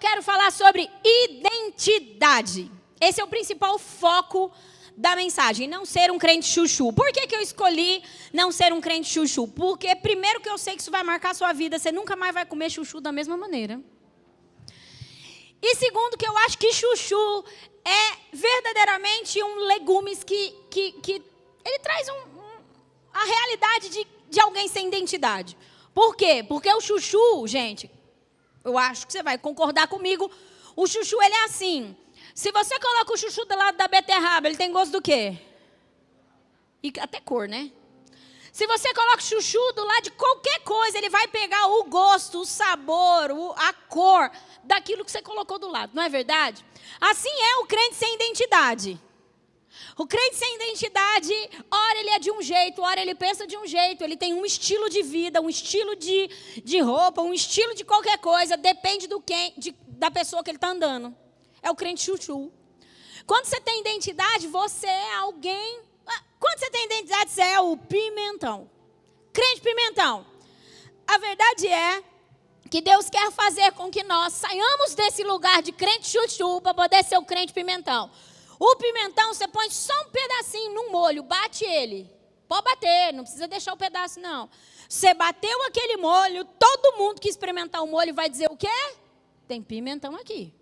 quero falar sobre identidade. Esse é o principal foco da mensagem, não ser um crente chuchu. Por que eu escolhi não ser um crente chuchu? Porque primeiro que eu sei que isso vai marcar a sua vida, você nunca mais vai comer chuchu da mesma maneira. E segundo que eu acho que chuchu é verdadeiramente um legumes que ele traz a realidade de alguém sem identidade. Por quê? Porque o chuchu, gente, eu acho que você vai concordar comigo, o chuchu ele é assim. Se você coloca o chuchu do lado da beterraba, ele tem gosto do quê? E até cor, né? Se você coloca o chuchu do lado de qualquer coisa, ele vai pegar o gosto, o sabor, a cor daquilo que você colocou do lado. Não é verdade? Assim é o crente sem identidade. O crente sem identidade, ora ele é de um jeito, ora ele pensa de um jeito, ele tem um estilo de vida, um estilo de roupa, um estilo de qualquer coisa, depende da pessoa que ele está andando. É o crente chuchu. Quando você tem identidade, você é alguém... Quando você tem identidade, você é o pimentão. Crente pimentão. A verdade é que Deus quer fazer com que nós saiamos desse lugar de crente chuchu para poder ser o crente pimentão. O pimentão, você põe só um pedacinho no molho, bate ele. Pode bater, não precisa deixar o pedaço, não. Você bateu aquele molho, todo mundo que experimentar o molho vai dizer o quê? Tem pimentão aqui.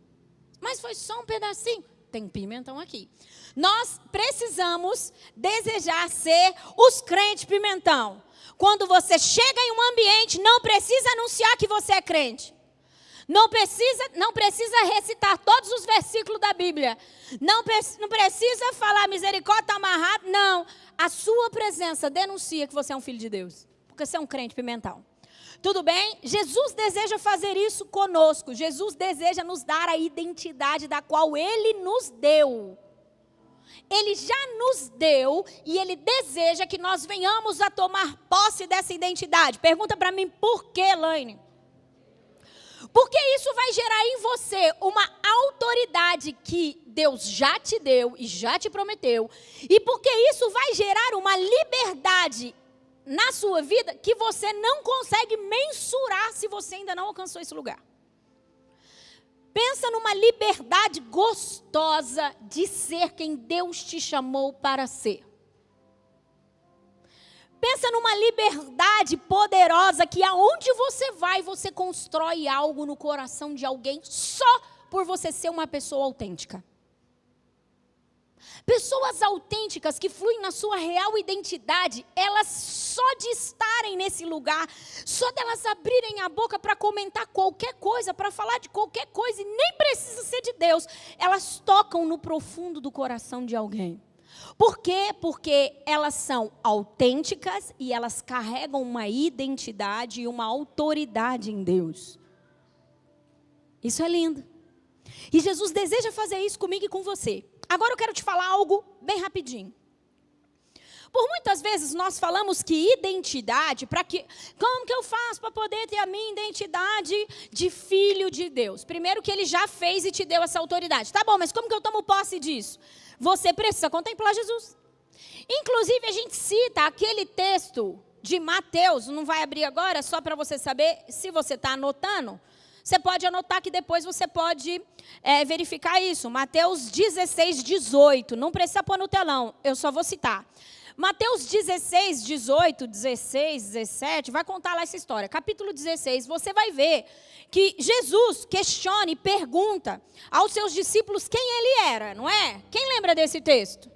Mas foi só um pedacinho. Tem pimentão aqui. Nós precisamos desejar ser os crentes pimentão. Quando você chega em um ambiente, não precisa anunciar que você é crente. Não precisa recitar todos os versículos da Bíblia. Não precisa falar misericórdia está amarrado. Não. A sua presença denuncia que você é um filho de Deus. Porque você é um crente pimentão. Tudo bem? Jesus deseja fazer isso conosco. Jesus deseja nos dar a identidade da qual Ele nos deu. Ele já nos deu e Ele deseja que nós venhamos a tomar posse dessa identidade. Pergunta para mim, por quê, Elaine? Porque isso vai gerar em você uma autoridade que Deus já te deu e já te prometeu. E porque isso vai gerar uma liberdade na sua vida que você não consegue mensurar se você ainda não alcançou esse lugar. Pensa numa liberdade gostosa de ser quem Deus te chamou para ser. Pensa numa liberdade poderosa que aonde você vai, você constrói algo no coração de alguém só por você ser uma pessoa autêntica. Pessoas autênticas que fluem na sua real identidade, elas só de estarem nesse lugar, só delas abrirem a boca para comentar qualquer coisa, para falar de qualquer coisa, e nem precisa ser de Deus, elas tocam no profundo do coração de alguém. Por quê? Porque elas são autênticas e elas carregam uma identidade e uma autoridade em Deus. Isso é lindo. E Jesus deseja fazer isso comigo e com você. Agora eu quero te falar algo bem rapidinho. Por muitas vezes nós falamos que identidade, como que eu faço para poder ter a minha identidade de filho de Deus? Primeiro que Ele já fez e te deu essa autoridade. Tá bom, mas como que eu tomo posse disso? Você precisa contemplar Jesus. Inclusive a gente cita aquele texto de Mateus, não vai abrir agora, só para você saber, se você está anotando. Você pode anotar que depois você pode verificar isso. Mateus 16, 18. Não precisa pôr no telão, eu só vou citar. Mateus 16, 18, 16, 17, vai contar lá essa história. Capítulo 16, você vai ver que Jesus questiona e pergunta aos seus discípulos quem Ele era, não é? Quem lembra desse texto?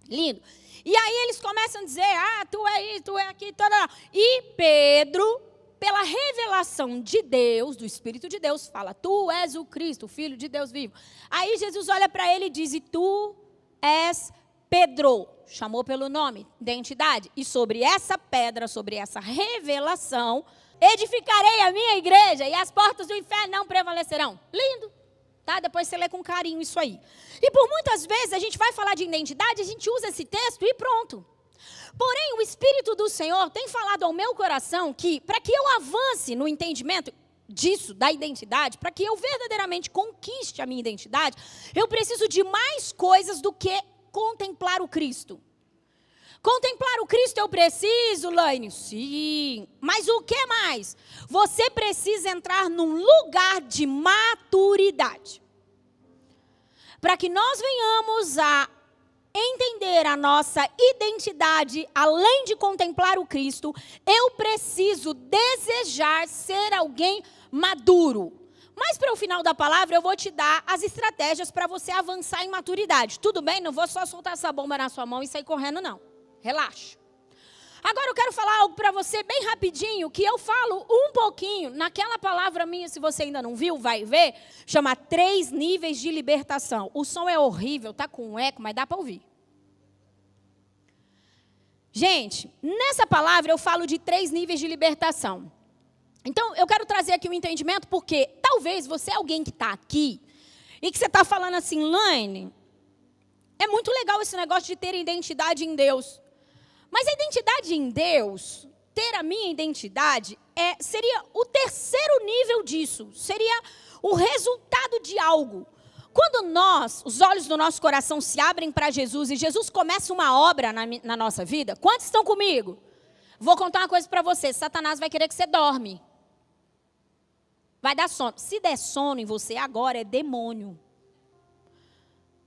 Lindo. E aí eles começam a dizer, tu é isso, tu é aqui, e Pedro, pela revelação de Deus, do Espírito de Deus, fala, tu és o Cristo, o Filho de Deus vivo. Aí Jesus olha para ele e diz, e tu és Pedro, chamou pelo nome, identidade. E sobre essa pedra, sobre essa revelação, edificarei a minha igreja e as portas do inferno não prevalecerão. Lindo, tá? Depois você lê com carinho isso aí. E por muitas vezes a gente vai falar de identidade, a gente usa esse texto e pronto. Porém, o Espírito do Senhor tem falado ao meu coração que, para que eu avance no entendimento disso, da identidade, para que eu verdadeiramente conquiste a minha identidade, eu preciso de mais coisas do que contemplar o Cristo. Contemplar o Cristo eu preciso, Laine? Sim. Mas o que mais? Você precisa entrar num lugar de maturidade. Para que nós venhamos a entender a nossa identidade, além de contemplar o Cristo, eu preciso desejar ser alguém maduro. Mas para o final da palavra eu vou te dar as estratégias para você avançar em maturidade. Tudo bem? Não vou só soltar essa bomba na sua mão e sair correndo, não. Relaxa. Agora eu quero falar algo para você bem rapidinho, que eu falo um pouquinho, naquela palavra minha, se você ainda não viu, vai ver, chama 3 níveis de libertação. O som é horrível, tá com eco, mas dá para ouvir. Gente, nessa palavra eu falo de 3 níveis de libertação. Então, eu quero trazer aqui um entendimento, porque talvez você é alguém que está aqui, e que você está falando assim, Laine, é muito legal esse negócio de ter identidade em Deus. Mas a identidade em Deus, ter a minha identidade, seria o 3º nível disso. Seria o resultado de algo. Quando os olhos do nosso coração se abrem para Jesus e Jesus começa uma obra na nossa vida, quantos estão comigo? Vou contar uma coisa para você, Satanás vai querer que você dorme. Vai dar sono. Se der sono em você agora, é demônio.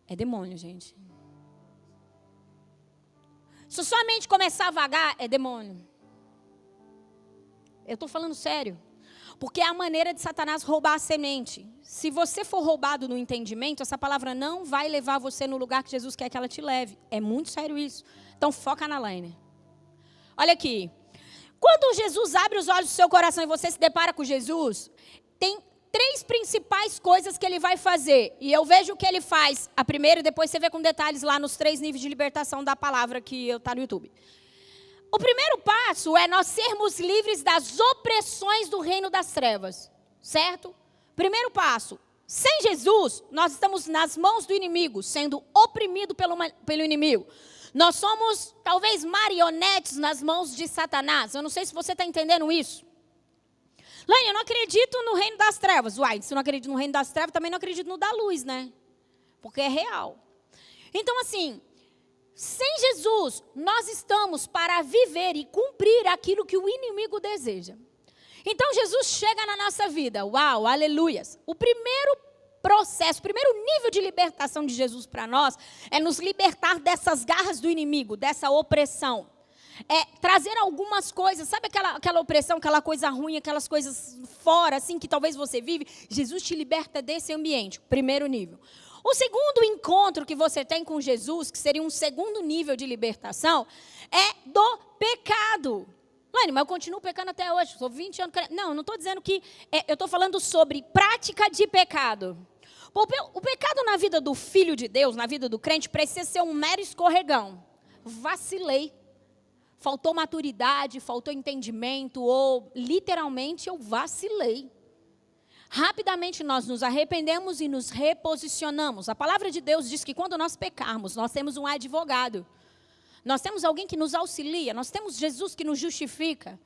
É demônio, gente. Se sua mente começar a vagar, é demônio. Eu estou falando sério. Porque é a maneira de Satanás roubar a semente. Se você for roubado no entendimento, essa palavra não vai levar você no lugar que Jesus quer que ela te leve. É muito sério isso. Então foca na Laine. Olha aqui. Quando Jesus abre os olhos do seu coração e você se depara com Jesus, tem 3 principais coisas que ele vai fazer. E eu vejo o que ele faz a primeira e depois você vê com detalhes lá nos 3 níveis de libertação da palavra que está no YouTube. O primeiro passo é nós sermos livres das opressões do reino das trevas. Certo? Primeiro passo. Sem Jesus, nós estamos nas mãos do inimigo, sendo oprimido pelo inimigo. Nós somos, talvez, marionetes nas mãos de Satanás. Eu não sei se você está entendendo isso. Laine, eu não acredito no reino das trevas. Uai, se eu não acredito no reino das trevas, também não acredito no da luz, né? Porque é real. Então, assim, sem Jesus, nós estamos para viver e cumprir aquilo que o inimigo deseja. Então, Jesus chega na nossa vida. Uau, aleluias. O primeiro processo, o primeiro nível de libertação de Jesus para nós é nos libertar dessas garras do inimigo, dessa opressão. É trazer algumas coisas, sabe aquela opressão, aquela coisa ruim, aquelas coisas fora, assim, que talvez você vive? Jesus te liberta desse ambiente, primeiro nível. O segundo encontro que você tem com Jesus, que seria um segundo nível de libertação, é do pecado. Laine, mas eu continuo pecando até hoje, sou 20 anos... Não, não estou dizendo que... eu estou falando sobre prática de pecado. O pecado na vida do filho de Deus, na vida do crente, precisa ser um mero escorregão. Vacilei. Faltou maturidade, faltou entendimento, ou literalmente eu vacilei. Rapidamente nós nos arrependemos e nos reposicionamos. A palavra de Deus diz que quando nós pecarmos, nós temos um advogado. Nós temos alguém que nos auxilia, nós temos Jesus que nos justifica,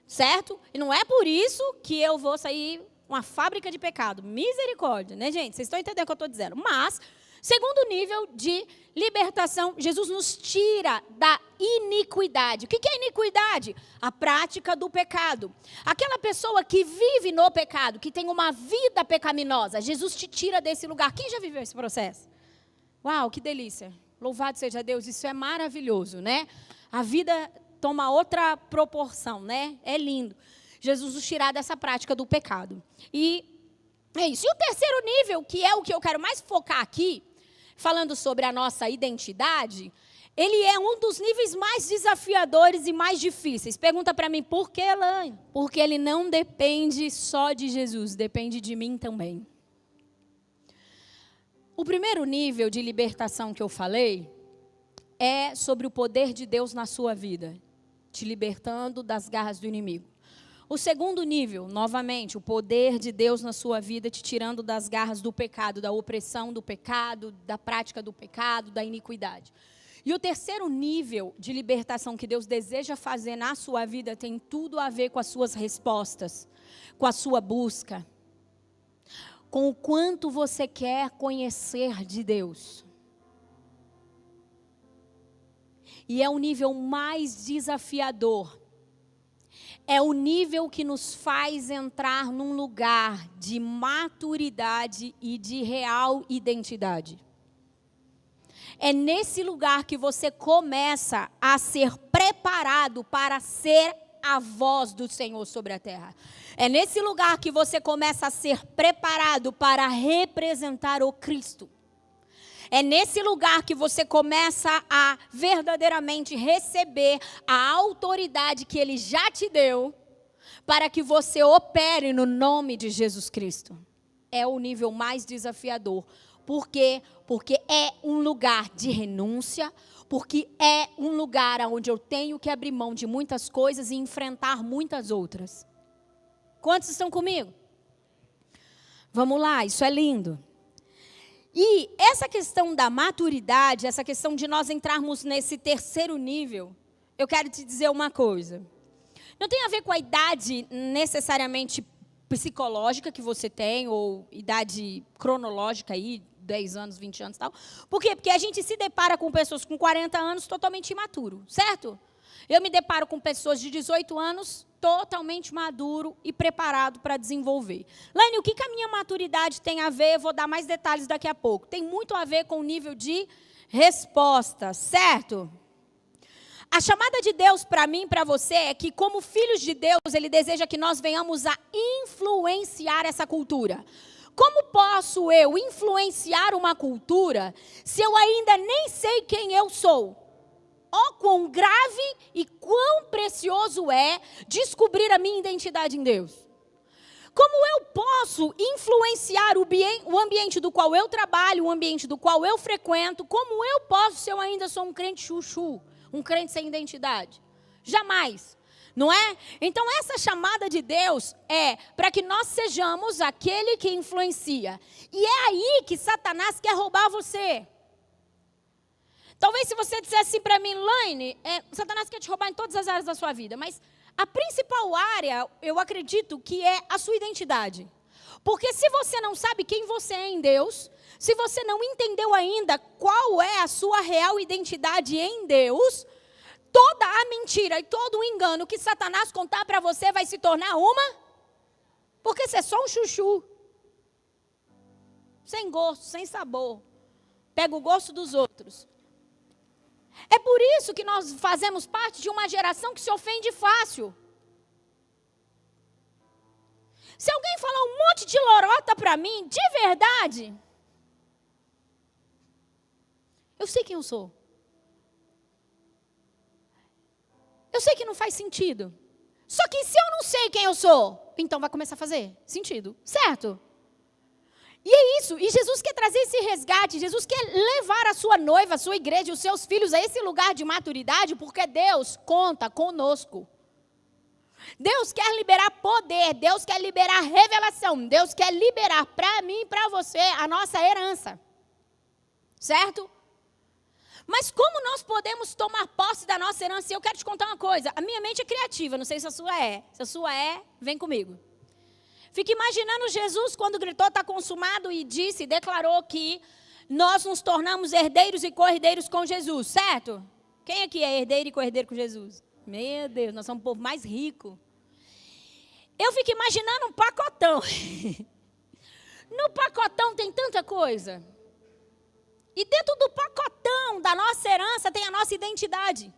certo? E não é por isso que eu vou sair uma fábrica de pecado. Misericórdia, né, gente? Vocês estão entendendo o que eu estou dizendo. Mas, segundo nível de libertação, Jesus nos tira da iniquidade. O que é iniquidade? A prática do pecado. Aquela pessoa que vive no pecado, que tem uma vida pecaminosa, Jesus te tira desse lugar. Quem já viveu esse processo? Uau, que delícia. Louvado seja Deus, isso é maravilhoso, né? A vida toma outra proporção, né? É lindo. Jesus nos tirar dessa prática do pecado. E é isso. E o terceiro nível, que é o que eu quero mais focar aqui, falando sobre a nossa identidade, ele é um dos níveis mais desafiadores e mais difíceis. Pergunta para mim, por que, Elaine? Porque ele não depende só de Jesus, depende de mim também. O primeiro nível de libertação que eu falei é sobre o poder de Deus na sua vida, te libertando das garras do inimigo. O segundo nível, novamente, o poder de Deus na sua vida, te tirando das garras do pecado, da opressão do pecado, da prática do pecado, da iniquidade. E o terceiro nível de libertação que Deus deseja fazer na sua vida tem tudo a ver com as suas respostas, com a sua busca, com o quanto você quer conhecer de Deus. E é o nível mais desafiador. É o nível que nos faz entrar num lugar de maturidade e de real identidade. É nesse lugar que você começa a ser preparado para ser a voz do Senhor sobre a terra. É nesse lugar que você começa a ser preparado para representar o Cristo. É nesse lugar que você começa a verdadeiramente receber a autoridade que Ele já te deu para que você opere no nome de Jesus Cristo. É o nível mais desafiador. Por quê? Porque é um lugar de renúncia, porque é um lugar onde eu tenho que abrir mão de muitas coisas e enfrentar muitas outras. Quantos estão comigo? Vamos lá, isso é lindo. E essa questão da maturidade, essa questão de nós entrarmos nesse terceiro nível, eu quero te dizer uma coisa. Não tem a ver com a idade necessariamente psicológica que você tem, ou idade cronológica aí, 10 anos, 20 anos e tal. Por quê? Porque a gente se depara com pessoas com 40 anos totalmente imaturo, certo? Eu me deparo com pessoas de 18 anos totalmente maduro e preparado para desenvolver. Laine, o que a minha maturidade tem a ver? Eu vou dar mais detalhes daqui a pouco. Tem muito a ver com o nível de resposta, certo? A chamada de Deus para mim e para você é que, como filhos de Deus, Ele deseja que nós venhamos a influenciar essa cultura. Como posso eu influenciar uma cultura se eu ainda nem sei quem eu sou? Ó, quão grave e quão precioso é descobrir a minha identidade em Deus. Como eu posso influenciar o ambiente do qual eu trabalho, o ambiente do qual eu frequento? Como eu posso se eu ainda sou um crente chuchu, um crente sem identidade? Jamais, não é? Então essa chamada de Deus é para que nós sejamos aquele que influencia. E é aí que Satanás quer roubar você. Talvez se você dissesse assim para mim, Laine, Satanás quer te roubar em todas as áreas da sua vida, mas a principal área, eu acredito, que é a sua identidade. Porque se você não sabe quem você é em Deus, se você não entendeu ainda qual é a sua real identidade em Deus, toda a mentira e todo o engano que Satanás contar para você vai se tornar uma, porque você é só um chuchu. Sem gosto, sem sabor. Pega o gosto dos outros. É por isso que nós fazemos parte de uma geração que se ofende fácil. Se alguém falar um monte de lorota para mim, de verdade, eu sei quem eu sou. Eu sei que não faz sentido. Só que se eu não sei quem eu sou, então vai começar a fazer sentido, certo? E é isso, e Jesus quer trazer esse resgate, Jesus quer levar a sua noiva, a sua igreja, os seus filhos a esse lugar de maturidade, porque Deus conta conosco. Deus quer liberar poder, Deus quer liberar revelação, Deus quer liberar para mim e para você a nossa herança. Certo? Mas como nós podemos tomar posse da nossa herança? Eu quero te contar uma coisa, a minha mente é criativa, não sei se a sua é. Se a sua é, vem comigo. Fica imaginando Jesus quando gritou, está consumado, e disse, declarou que nós nos tornamos herdeiros e co-herdeiros com Jesus, certo? Quem aqui é herdeiro e co-herdeiro com Jesus? Meu Deus, nós somos o povo mais rico. Eu fico imaginando um pacotão. No pacotão tem tanta coisa. E dentro do pacotão da nossa herança tem a nossa identidade.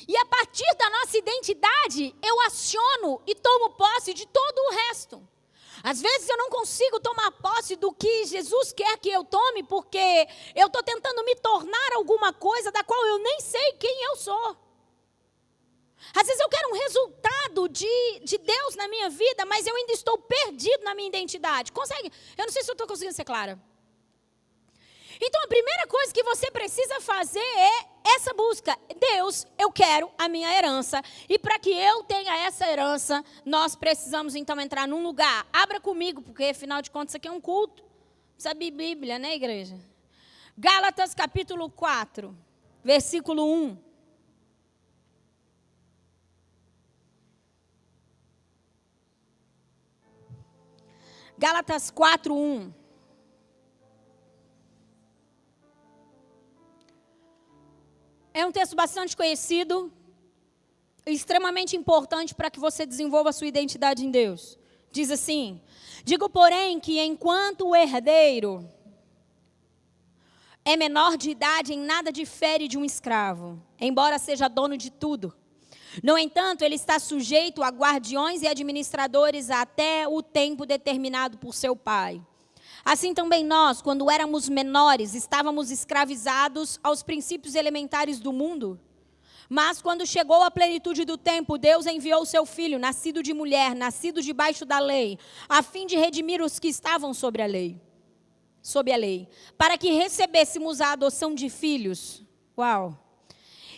E a partir da nossa identidade, eu aciono e tomo posse de todo o resto. Às vezes eu não consigo tomar posse do que Jesus quer que eu tome, porque eu estou tentando me tornar alguma coisa da qual eu nem sei quem eu sou. Às vezes eu quero um resultado de Deus na minha vida, mas eu ainda estou perdido na minha identidade. Consegue? Eu não sei se eu estou conseguindo ser clara. Então, a primeira coisa que você precisa fazer é essa busca. Deus, eu quero a minha herança. E para que eu tenha essa herança, nós precisamos então entrar num lugar. Abra comigo, porque afinal de contas isso aqui é um culto. Precisa de Bíblia, né, igreja? Gálatas capítulo 4, versículo 1. Gálatas 4, 1. é um texto bastante conhecido, extremamente importante para que você desenvolva a sua identidade em Deus. Diz assim: digo, porém, que enquanto o herdeiro é menor de idade, em nada difere de um escravo, embora seja dono de tudo. No entanto, ele está sujeito a guardiões e administradores até o tempo determinado por seu pai. Assim também nós, quando éramos menores, estávamos escravizados aos princípios elementares do mundo. Mas quando chegou a plenitude do tempo, Deus enviou o seu Filho, nascido de mulher, nascido debaixo da lei, a fim de redimir os que estavam sob a lei, para que recebêssemos a adoção de filhos. Uau!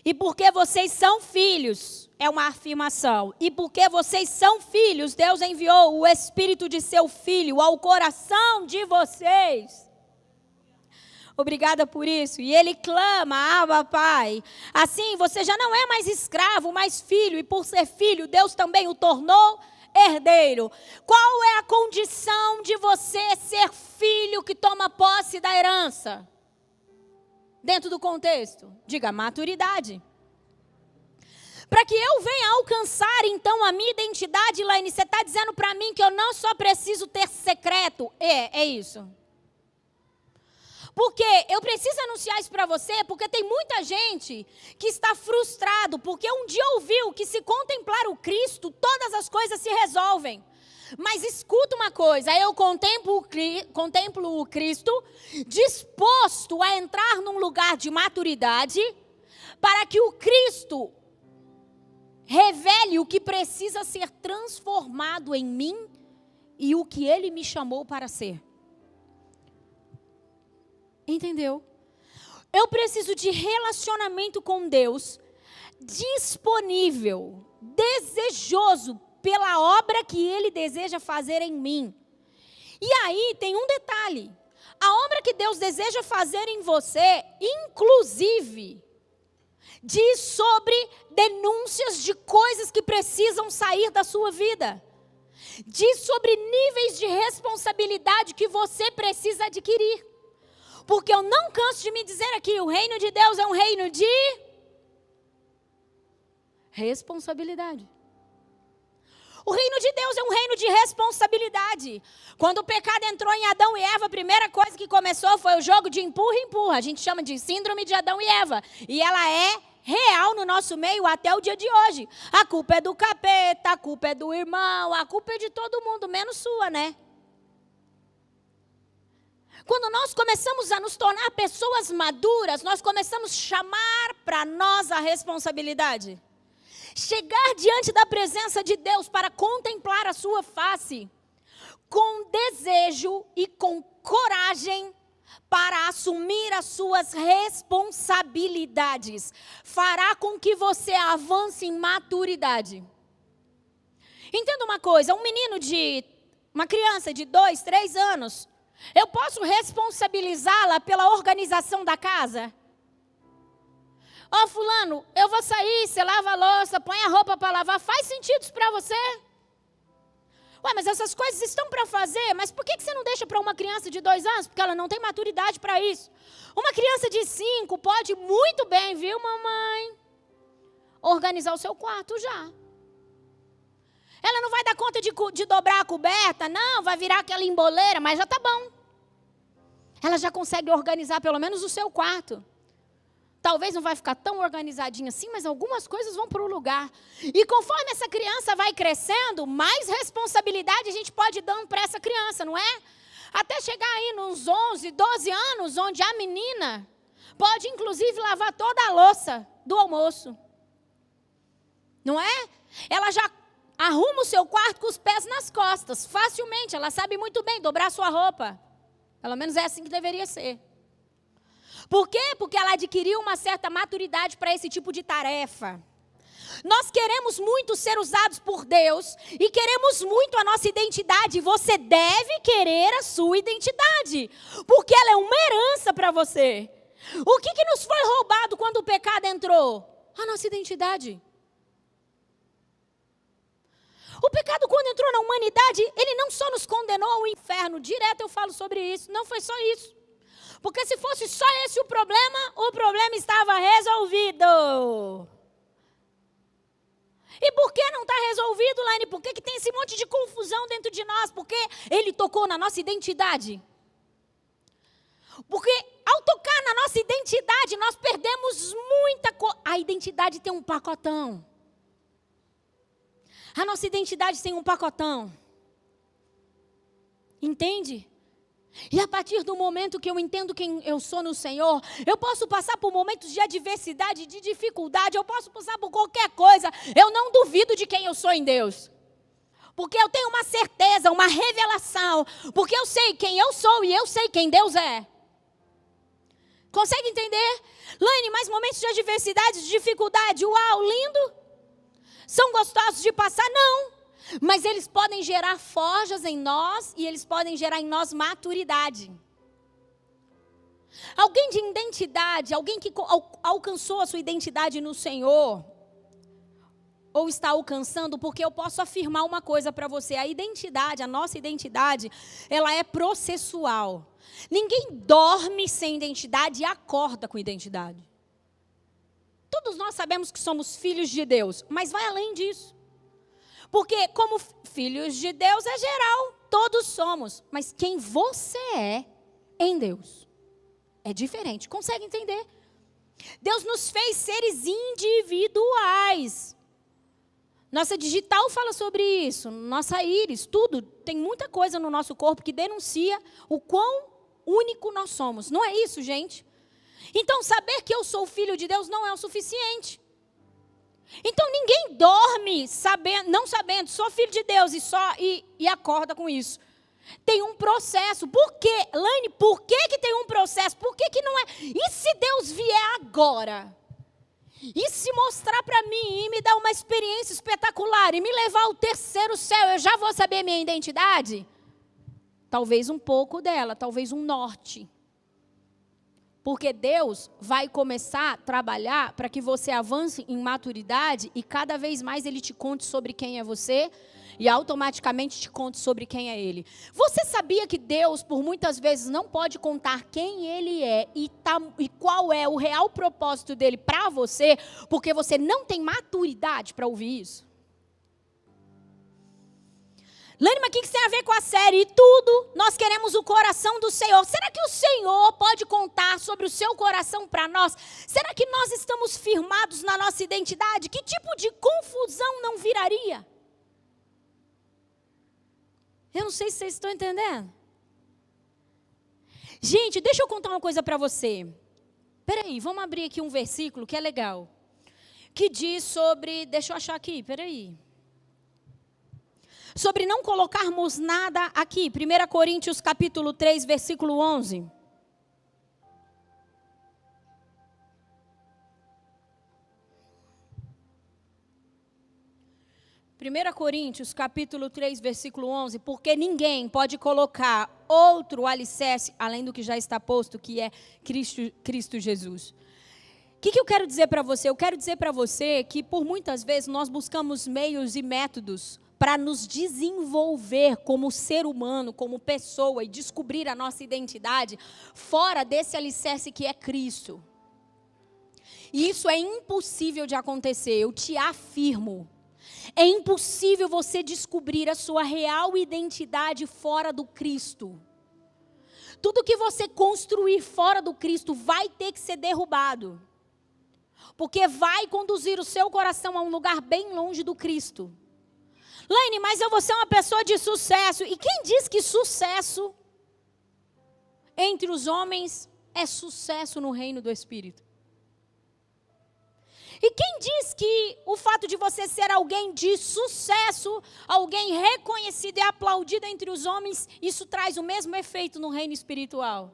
E porque vocês são filhos, é uma afirmação. E porque vocês são filhos, Deus enviou o Espírito de seu Filho ao coração de vocês. Obrigada por isso. E ele clama, Abba, Pai. Assim, você já não é mais escravo, mas filho. E por ser filho, Deus também o tornou herdeiro. Qual é a condição de você ser filho que toma posse da herança? Dentro do contexto, diga maturidade. Para que eu venha alcançar, então, a minha identidade, Laine, você está dizendo para mim que eu não só preciso ter secreto? É isso. Porque eu preciso anunciar isso para você, porque tem muita gente que está frustrado, porque um dia ouviu que se contemplar o Cristo, todas as coisas se resolvem. Mas escuta uma coisa, eu contemplo o Cristo disposto a entrar num lugar de maturidade, para que o Cristo revele o que precisa ser transformado em mim e o que Ele me chamou para ser. Entendeu? Eu preciso de relacionamento com Deus, disponível, desejoso pela obra que Ele deseja fazer em mim. E aí tem um detalhe: a obra que Deus deseja fazer em você, inclusive, diz sobre denúncias de coisas que precisam sair da sua vida. Diz sobre níveis de responsabilidade que você precisa adquirir. Porque eu não canso de me dizer aqui, o reino de Deus é um reino de responsabilidade. O reino de Deus é um reino de responsabilidade. Quando o pecado entrou em Adão e Eva, a primeira coisa que começou foi o jogo de empurra-empurra. A gente chama de síndrome de Adão e Eva. E ela é real no nosso meio até o dia de hoje. A culpa é do capeta, a culpa é do irmão, a culpa é de todo mundo, menos sua, né? Quando nós começamos a nos tornar pessoas maduras, nós começamos a chamar para nós a responsabilidade. Chegar diante da presença de Deus para contemplar a sua face, com desejo e com coragem para assumir as suas responsabilidades, fará com que você avance em maturidade. Entenda uma coisa, uma criança de 2, 3 anos, eu posso responsabilizá-la pela organização da casa? Ó, fulano, eu vou sair, você lava a louça, põe a roupa para lavar, faz sentido isso para você? Ué, mas essas coisas estão para fazer, mas por que você não deixa para uma criança de 2 anos? Porque ela não tem maturidade para isso. Uma criança de 5 pode muito bem, viu, mamãe, organizar o seu quarto já. Ela não vai dar conta de dobrar a coberta, não, vai virar aquela emboleira, mas já está bom. Ela já consegue organizar pelo menos o seu quarto. Talvez não vai ficar tão organizadinho assim, mas algumas coisas vão para o lugar. E conforme essa criança vai crescendo, mais responsabilidade a gente pode dando para essa criança, não é? Até chegar aí nos 11, 12 anos, onde a menina pode inclusive lavar toda a louça do almoço. Não é? Ela já arruma o seu quarto com os pés nas costas, facilmente. Ela sabe muito bem dobrar sua roupa. Pelo menos é assim que deveria ser. Por quê? Porque ela adquiriu uma certa maturidade para esse tipo de tarefa. Nós queremos muito ser usados por Deus e queremos muito a nossa identidade. Você deve querer a sua identidade, porque ela é uma herança para você. O que nos foi roubado quando o pecado entrou? A nossa identidade. O pecado, quando entrou na humanidade, ele não só nos condenou ao inferno, direto eu falo sobre isso, não foi só isso. Porque se fosse só esse o problema estava resolvido. E por que não está resolvido, Laine? Por que tem esse monte de confusão dentro de nós? Porque ele tocou na nossa identidade. Porque ao tocar na nossa identidade, nós perdemos muita coisa. A identidade tem um pacotão. A nossa identidade tem um pacotão. Entende? E a partir do momento que eu entendo quem eu sou no Senhor, eu posso passar por momentos de adversidade, de dificuldade, eu posso passar por qualquer coisa. Eu não duvido de quem eu sou em Deus. Porque eu tenho uma certeza, uma revelação. Porque eu sei quem eu sou e eu sei quem Deus é. Consegue entender? Laine, mais momentos de adversidade, de dificuldade, uau, lindo. São gostosos de passar? Não. Mas eles podem gerar forjas em nós e eles podem gerar em nós maturidade. Alguém de identidade, alguém que alcançou a sua identidade no Senhor, ou está alcançando, porque eu posso afirmar uma coisa para você, a identidade, a nossa identidade, ela é processual. Ninguém dorme sem identidade e acorda com identidade. Todos nós sabemos que somos filhos de Deus, mas vai além disso. Porque como filhos de Deus é geral, todos somos. Mas quem você é em Deus é diferente. Consegue entender? Deus nos fez seres individuais. Nossa digital fala sobre isso. Nossa íris, tudo. Tem muita coisa no nosso corpo que denuncia o quão único nós somos. Não é isso, gente? Então, saber que eu sou filho de Deus não é o suficiente. Então ninguém dorme não sabendo, sou filho de Deus e acorda com isso. Tem um processo. Por quê? Laine, por que tem um processo? Por que não é? E se Deus vier agora? E se mostrar para mim e me dar uma experiência espetacular e me levar ao terceiro céu, eu já vou saber minha identidade? Talvez um pouco dela, talvez um norte. Porque Deus vai começar a trabalhar para que você avance em maturidade e cada vez mais Ele te conte sobre quem é você e automaticamente te conte sobre quem é Ele. Você sabia que Deus, por muitas vezes, não pode contar quem Ele é e qual é o real propósito dEle para você, porque você não tem maturidade para ouvir isso? Laine, mas o que isso tem a ver com a série? E tudo, nós queremos o coração do Senhor. Será que o Senhor pode contar sobre o seu coração para nós? Será que nós estamos firmados na nossa identidade? Que tipo de confusão não viraria? Eu não sei se vocês estão entendendo. Gente, deixa eu contar uma coisa para você. Peraí, vamos abrir aqui um versículo que é legal. Que diz sobre, deixa eu achar aqui, peraí. Sobre não colocarmos nada aqui. 1 Coríntios capítulo 3, versículo 11. Primeira Coríntios capítulo 3, versículo 11. Porque ninguém pode colocar outro alicerce, além do que já está posto, que é Cristo Jesus. O que eu quero dizer para você? Eu quero dizer para você que por muitas vezes nós buscamos meios e métodos para nos desenvolver como ser humano, como pessoa e descobrir a nossa identidade fora desse alicerce que é Cristo. E isso é impossível de acontecer, eu te afirmo. É impossível você descobrir a sua real identidade fora do Cristo. Tudo que você construir fora do Cristo vai ter que ser derrubado. Porque vai conduzir o seu coração a um lugar bem longe do Cristo. Laine, mas eu vou ser uma pessoa de sucesso. E quem diz que sucesso entre os homens é sucesso no reino do Espírito? E quem diz que o fato de você ser alguém de sucesso, alguém reconhecido e aplaudido entre os homens, isso traz o mesmo efeito no reino espiritual?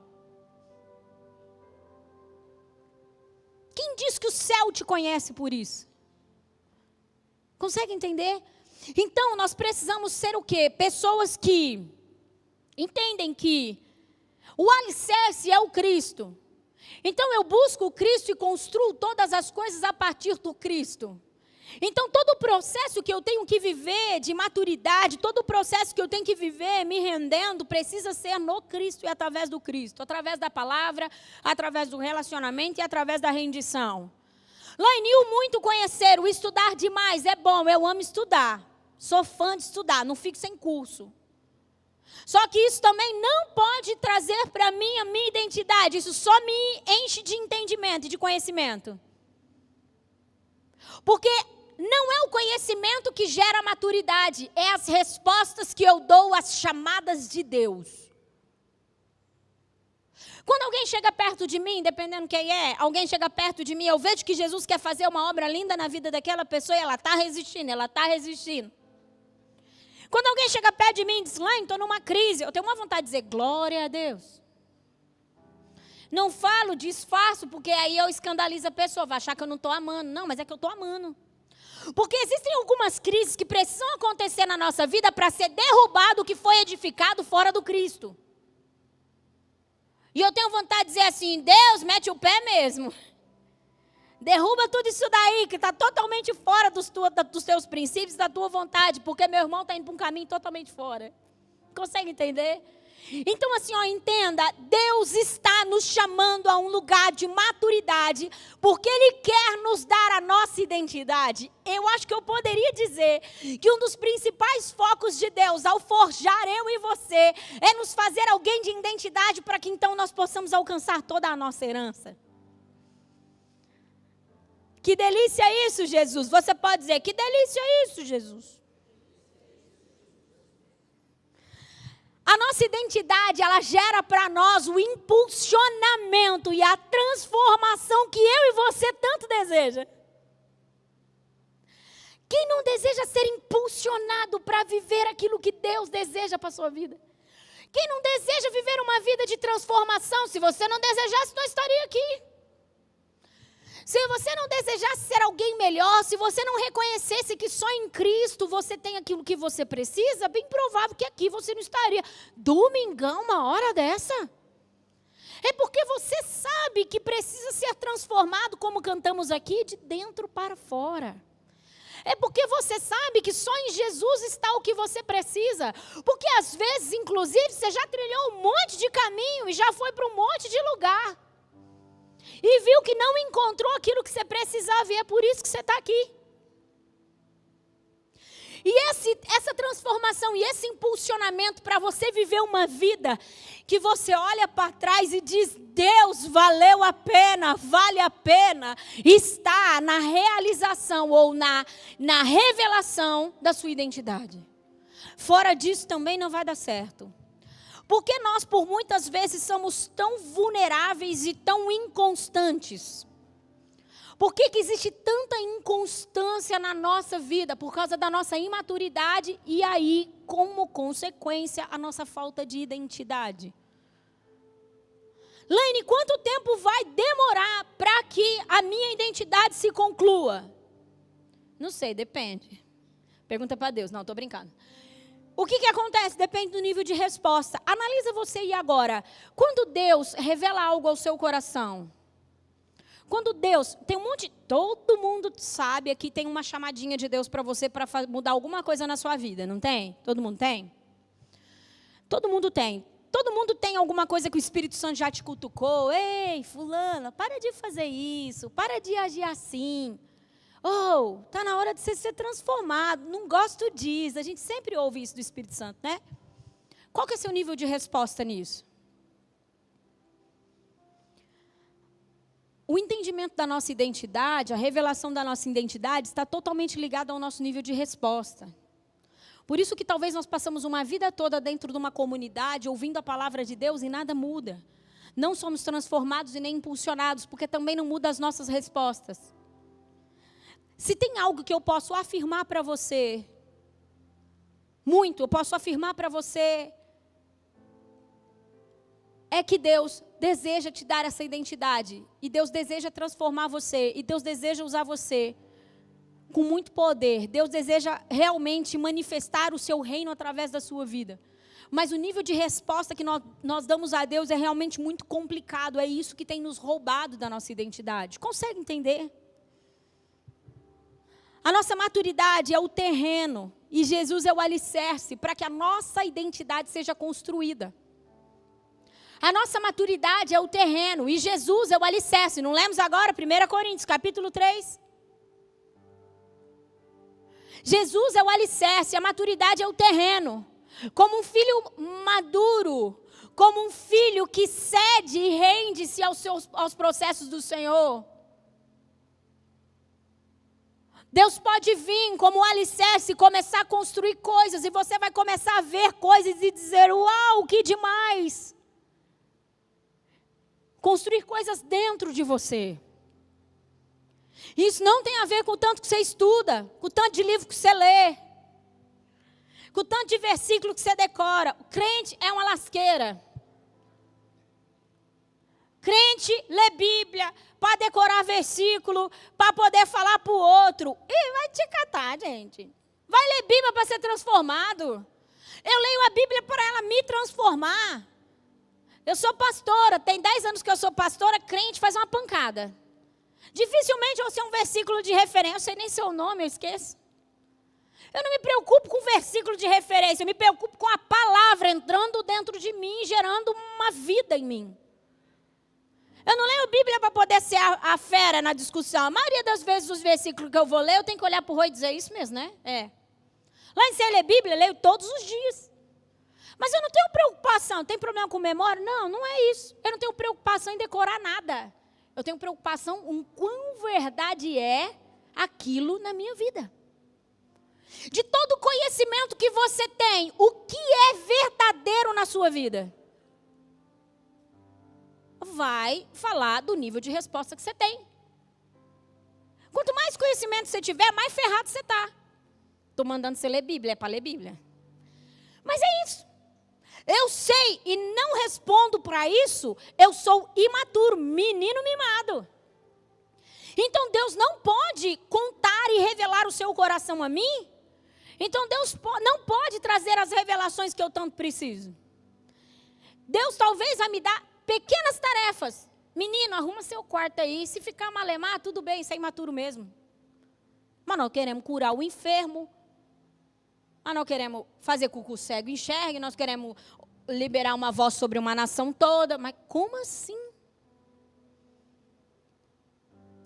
Quem diz que o céu te conhece por isso? Consegue entender? Então, nós precisamos ser o quê? Pessoas que entendem que o alicerce é o Cristo. Então, eu busco o Cristo e construo todas as coisas a partir do Cristo. Então, todo o processo que eu tenho que viver de maturidade, todo o processo que eu tenho que viver me rendendo, precisa ser no Cristo e através do Cristo. Através da palavra, através do relacionamento e através da rendição. Lainil, muito conhecer, o estudar demais é bom, eu amo estudar. Sou fã de estudar, não fico sem curso. Só que isso também não pode trazer para mim a minha identidade. Isso só me enche de entendimento e de conhecimento. Porque não é o conhecimento que gera maturidade, é as respostas que eu dou às chamadas de Deus. Quando alguém chega perto de mim, dependendo quem é, alguém chega perto de mim, eu vejo que Jesus quer fazer uma obra linda na vida daquela pessoa e ela está resistindo, ela está resistindo. Quando alguém chega perto de mim e diz, Laine, estou numa crise, eu tenho uma vontade de dizer, glória a Deus. Não falo, disfarço, porque aí eu escandalizo a pessoa, vai achar que eu não estou amando. Não, mas é que eu estou amando. Porque existem algumas crises que precisam acontecer na nossa vida para ser derrubado o que foi edificado fora do Cristo. E eu tenho vontade de dizer assim, Deus, mete o pé mesmo. Derruba tudo isso daí, que está totalmente fora dos teus princípios, da tua vontade, porque meu irmão está indo para um caminho totalmente fora. Consegue entender? Então assim, ó, entenda, Deus está nos chamando a um lugar de maturidade, porque Ele quer nos dar a nossa identidade. Eu acho que eu poderia dizer que um dos principais focos de Deus, ao forjar eu e você, é nos fazer alguém de identidade, para que então nós possamos alcançar toda a nossa herança. Que delícia isso, Jesus. Você pode dizer, que delícia isso, Jesus. A nossa identidade, ela gera para nós o impulsionamento e a transformação que eu e você tanto deseja. Quem não deseja ser impulsionado para viver aquilo que Deus deseja para a sua vida? Quem não deseja viver uma vida de transformação? Se você não desejasse, não estaria aqui. Se você não desejasse ser alguém melhor, se você não reconhecesse que só em Cristo você tem aquilo que você precisa, bem provável que aqui você não estaria. Domingão, uma hora dessa? É porque você sabe que precisa ser transformado, como cantamos aqui, de dentro para fora. É porque você sabe que só em Jesus está o que você precisa. Porque às vezes, inclusive, você já trilhou um monte de caminho e já foi para um monte de lugar. E viu que não encontrou aquilo que você precisava e é por isso que você está aqui. E essa transformação e esse impulsionamento para você viver uma vida que você olha para trás e diz, Deus, valeu a pena, vale a pena, está na realização ou na revelação da sua identidade. Fora disso também não vai dar certo. Porque nós, por muitas vezes, somos tão vulneráveis e tão inconstantes? Por que existe tanta inconstância na nossa vida? Por causa da nossa imaturidade e aí, como consequência, a nossa falta de identidade. Laine, quanto tempo vai demorar para que a minha identidade se conclua? Não sei, depende. Pergunta para Deus. Não, estou brincando. O que acontece? Depende do nível de resposta. Analisa você e agora. Quando Deus revela algo ao seu coração, quando Deus, tem um monte, todo mundo sabe aqui, tem uma chamadinha de Deus para você, para mudar alguma coisa na sua vida, não tem? Todo mundo tem? Todo mundo tem. Todo mundo tem alguma coisa que o Espírito Santo já te cutucou. Ei, fulana, para de fazer isso, para de agir assim. Oh, está na hora de você ser transformado. Não gosto disso. A gente sempre ouve isso do Espírito Santo, né? Qual que é o seu nível de resposta nisso? O entendimento da nossa identidade, a revelação da nossa identidade está totalmente ligado ao nosso nível de resposta. Por isso que talvez nós passamos uma vida toda dentro de uma comunidade, ouvindo a palavra de Deus e nada muda. Não somos transformados e nem impulsionados, porque também não muda as nossas respostas. Se tem algo que eu posso afirmar para você, eu posso afirmar para você, é que Deus deseja te dar essa identidade. E Deus deseja transformar você. E Deus deseja usar você com muito poder. Deus deseja realmente manifestar o seu reino através da sua vida. Mas o nível de resposta que nós damos a Deus é realmente muito complicado. É isso que tem nos roubado da nossa identidade. Consegue entender? A nossa maturidade é o terreno e Jesus é o alicerce para que a nossa identidade seja construída. A nossa maturidade é o terreno e Jesus é o alicerce. Não lemos agora 1 Coríntios, capítulo 3? Jesus é o alicerce, a maturidade é o terreno. Como um filho maduro, como um filho que cede e rende-se aos processos do Senhor. Deus pode vir como alicerce e começar a construir coisas, e você vai começar a ver coisas e dizer, uau, que demais! Construir coisas dentro de você. Isso não tem a ver com o tanto que você estuda, com o tanto de livro que você lê, com o tanto de versículo que você decora. O crente é uma lasqueira. Crente lê Bíblia para decorar versículo, para poder falar para o outro. E vai te catar, gente. Vai ler Bíblia para ser transformado. Eu leio a Bíblia para ela me transformar. Eu sou pastora, tem 10 anos que eu sou pastora, crente faz uma pancada. Dificilmente eu sei um versículo de referência, eu sei nem seu nome, eu esqueço. Eu não me preocupo com versículo de referência, eu me preocupo com a palavra entrando dentro de mim, gerando uma vida em mim. Eu não leio Bíblia para poder ser a fera na discussão. A maioria das vezes os versículos que eu vou ler, eu tenho que olhar para o Rui e dizer isso mesmo, né? É. Lá em você lê Bíblia, eu leio todos os dias. Mas eu não tenho preocupação. Tem problema com memória? Não, não é isso. Eu não tenho preocupação em decorar nada. Eu tenho preocupação em quão verdade é aquilo na minha vida. De todo o conhecimento que você tem, o que é verdadeiro na sua vida? Vai falar do nível de resposta que você tem. Quanto mais conhecimento você tiver, mais ferrado você está. Estou mandando você ler Bíblia, é para ler Bíblia. Mas é isso. Eu sei e não respondo para isso, eu sou imaturo, menino mimado. Então Deus não pode contar e revelar o seu coração a mim. Então Deus não pode trazer as revelações que eu tanto preciso. Deus talvez vai me dar pequenas tarefas. Menino, arruma seu quarto aí. Se ficar malemar, tudo bem, isso é imaturo mesmo. Mas nós queremos curar o enfermo. Mas nós queremos fazer com que o cego enxergue. Nós queremos liberar uma voz sobre uma nação toda. Mas como assim?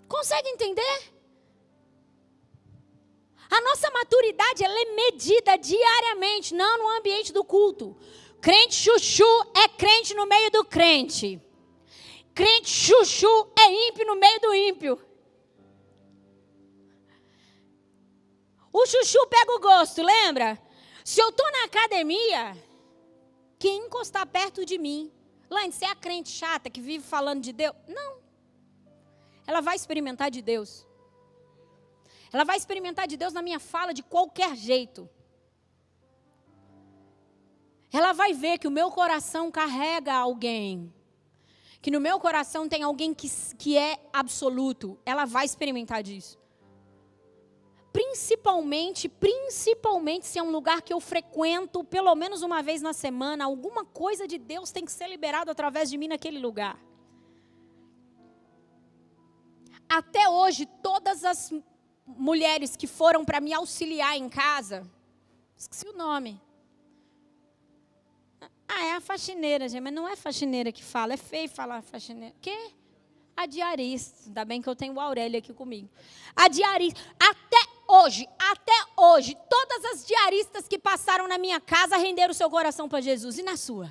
Consegue entender? A nossa maturidade, ela é medida diariamente, não no ambiente do culto. Crente chuchu é crente no meio do crente. Crente chuchu é ímpio no meio do ímpio. O chuchu pega o gosto, lembra? Se eu estou na academia, quem encostar perto de mim, Laine, você é a crente chata que vive falando de Deus? Não. Ela vai experimentar de Deus. Ela vai experimentar de Deus na minha fala de qualquer jeito. Ela vai ver que o meu coração carrega alguém. Que no meu coração tem alguém que é absoluto. Ela vai experimentar disso. Principalmente se é um lugar que eu frequento pelo menos uma vez na semana, alguma coisa de Deus tem que ser liberado através de mim naquele lugar. Até hoje, todas as mulheres que foram para me auxiliar em casa, esqueci o nome. É a faxineira, gente, mas não é faxineira que fala, é feio falar faxineira. O quê? A diarista, ainda bem que eu tenho o Aurélio aqui comigo. A diarista, até hoje, todas as diaristas que passaram na minha casa renderam o seu coração para Jesus, e na sua?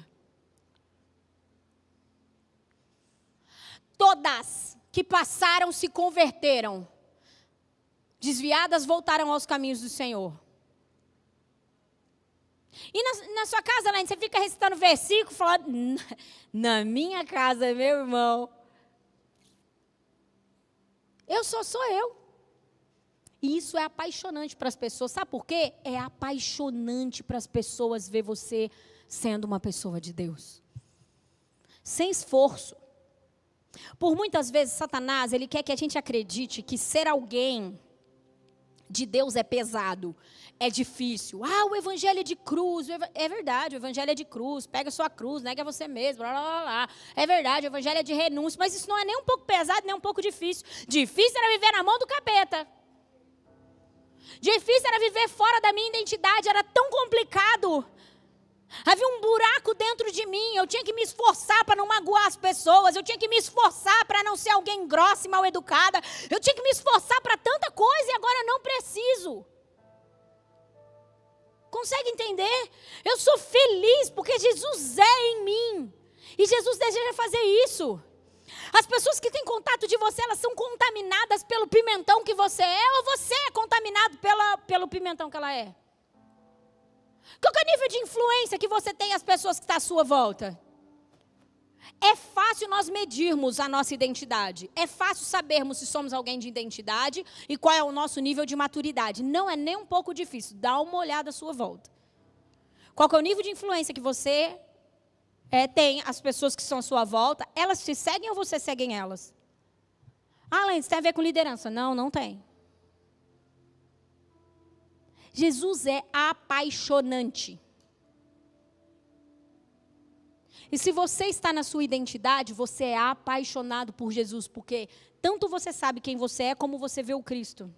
Todas que passaram se converteram. Desviadas voltaram aos caminhos do Senhor. E na sua casa, Laine, você fica recitando versículo, falando, na minha casa, meu irmão, eu sou eu. E isso é apaixonante para as pessoas. Sabe por quê? É apaixonante para as pessoas ver você sendo uma pessoa de Deus. Sem esforço. Por muitas vezes, Satanás, ele quer que a gente acredite que ser alguém de Deus é pesado, é difícil. O evangelho é de cruz. É verdade, o evangelho é de cruz. Pega a sua cruz, nega você mesmo. Blá, blá, blá, blá. É verdade, o evangelho é de renúncia. Mas isso não é nem um pouco pesado, nem um pouco difícil. Difícil era viver na mão do capeta. Difícil era viver fora da minha identidade, era tão complicado. Havia um buraco dentro de mim, eu tinha que me esforçar para não magoar as pessoas, eu tinha que me esforçar para não ser alguém grossa e mal educada, eu tinha que me esforçar para tanta coisa e agora não preciso. Consegue entender? Eu sou feliz porque Jesus é em mim e Jesus deseja fazer isso. As pessoas que têm contato de você, elas são contaminadas pelo pimentão que você é ou você é contaminado pelo pimentão que ela é? Qual que é o nível de influência que você tem as pessoas que estão à sua volta? É fácil nós medirmos a nossa identidade. É fácil sabermos se somos alguém de identidade e qual é o nosso nível de maturidade. Não é nem um pouco difícil. Dá uma olhada à sua volta. Qual que é o nível de influência que você tem, as pessoas que estão à sua volta? Elas te seguem ou você segue elas? Ah, Lênin, isso tem a ver com liderança. Não, não tem. Jesus é apaixonante. E se você está na sua identidade, você é apaixonado por Jesus, porque tanto você sabe quem você é, como você vê o Cristo.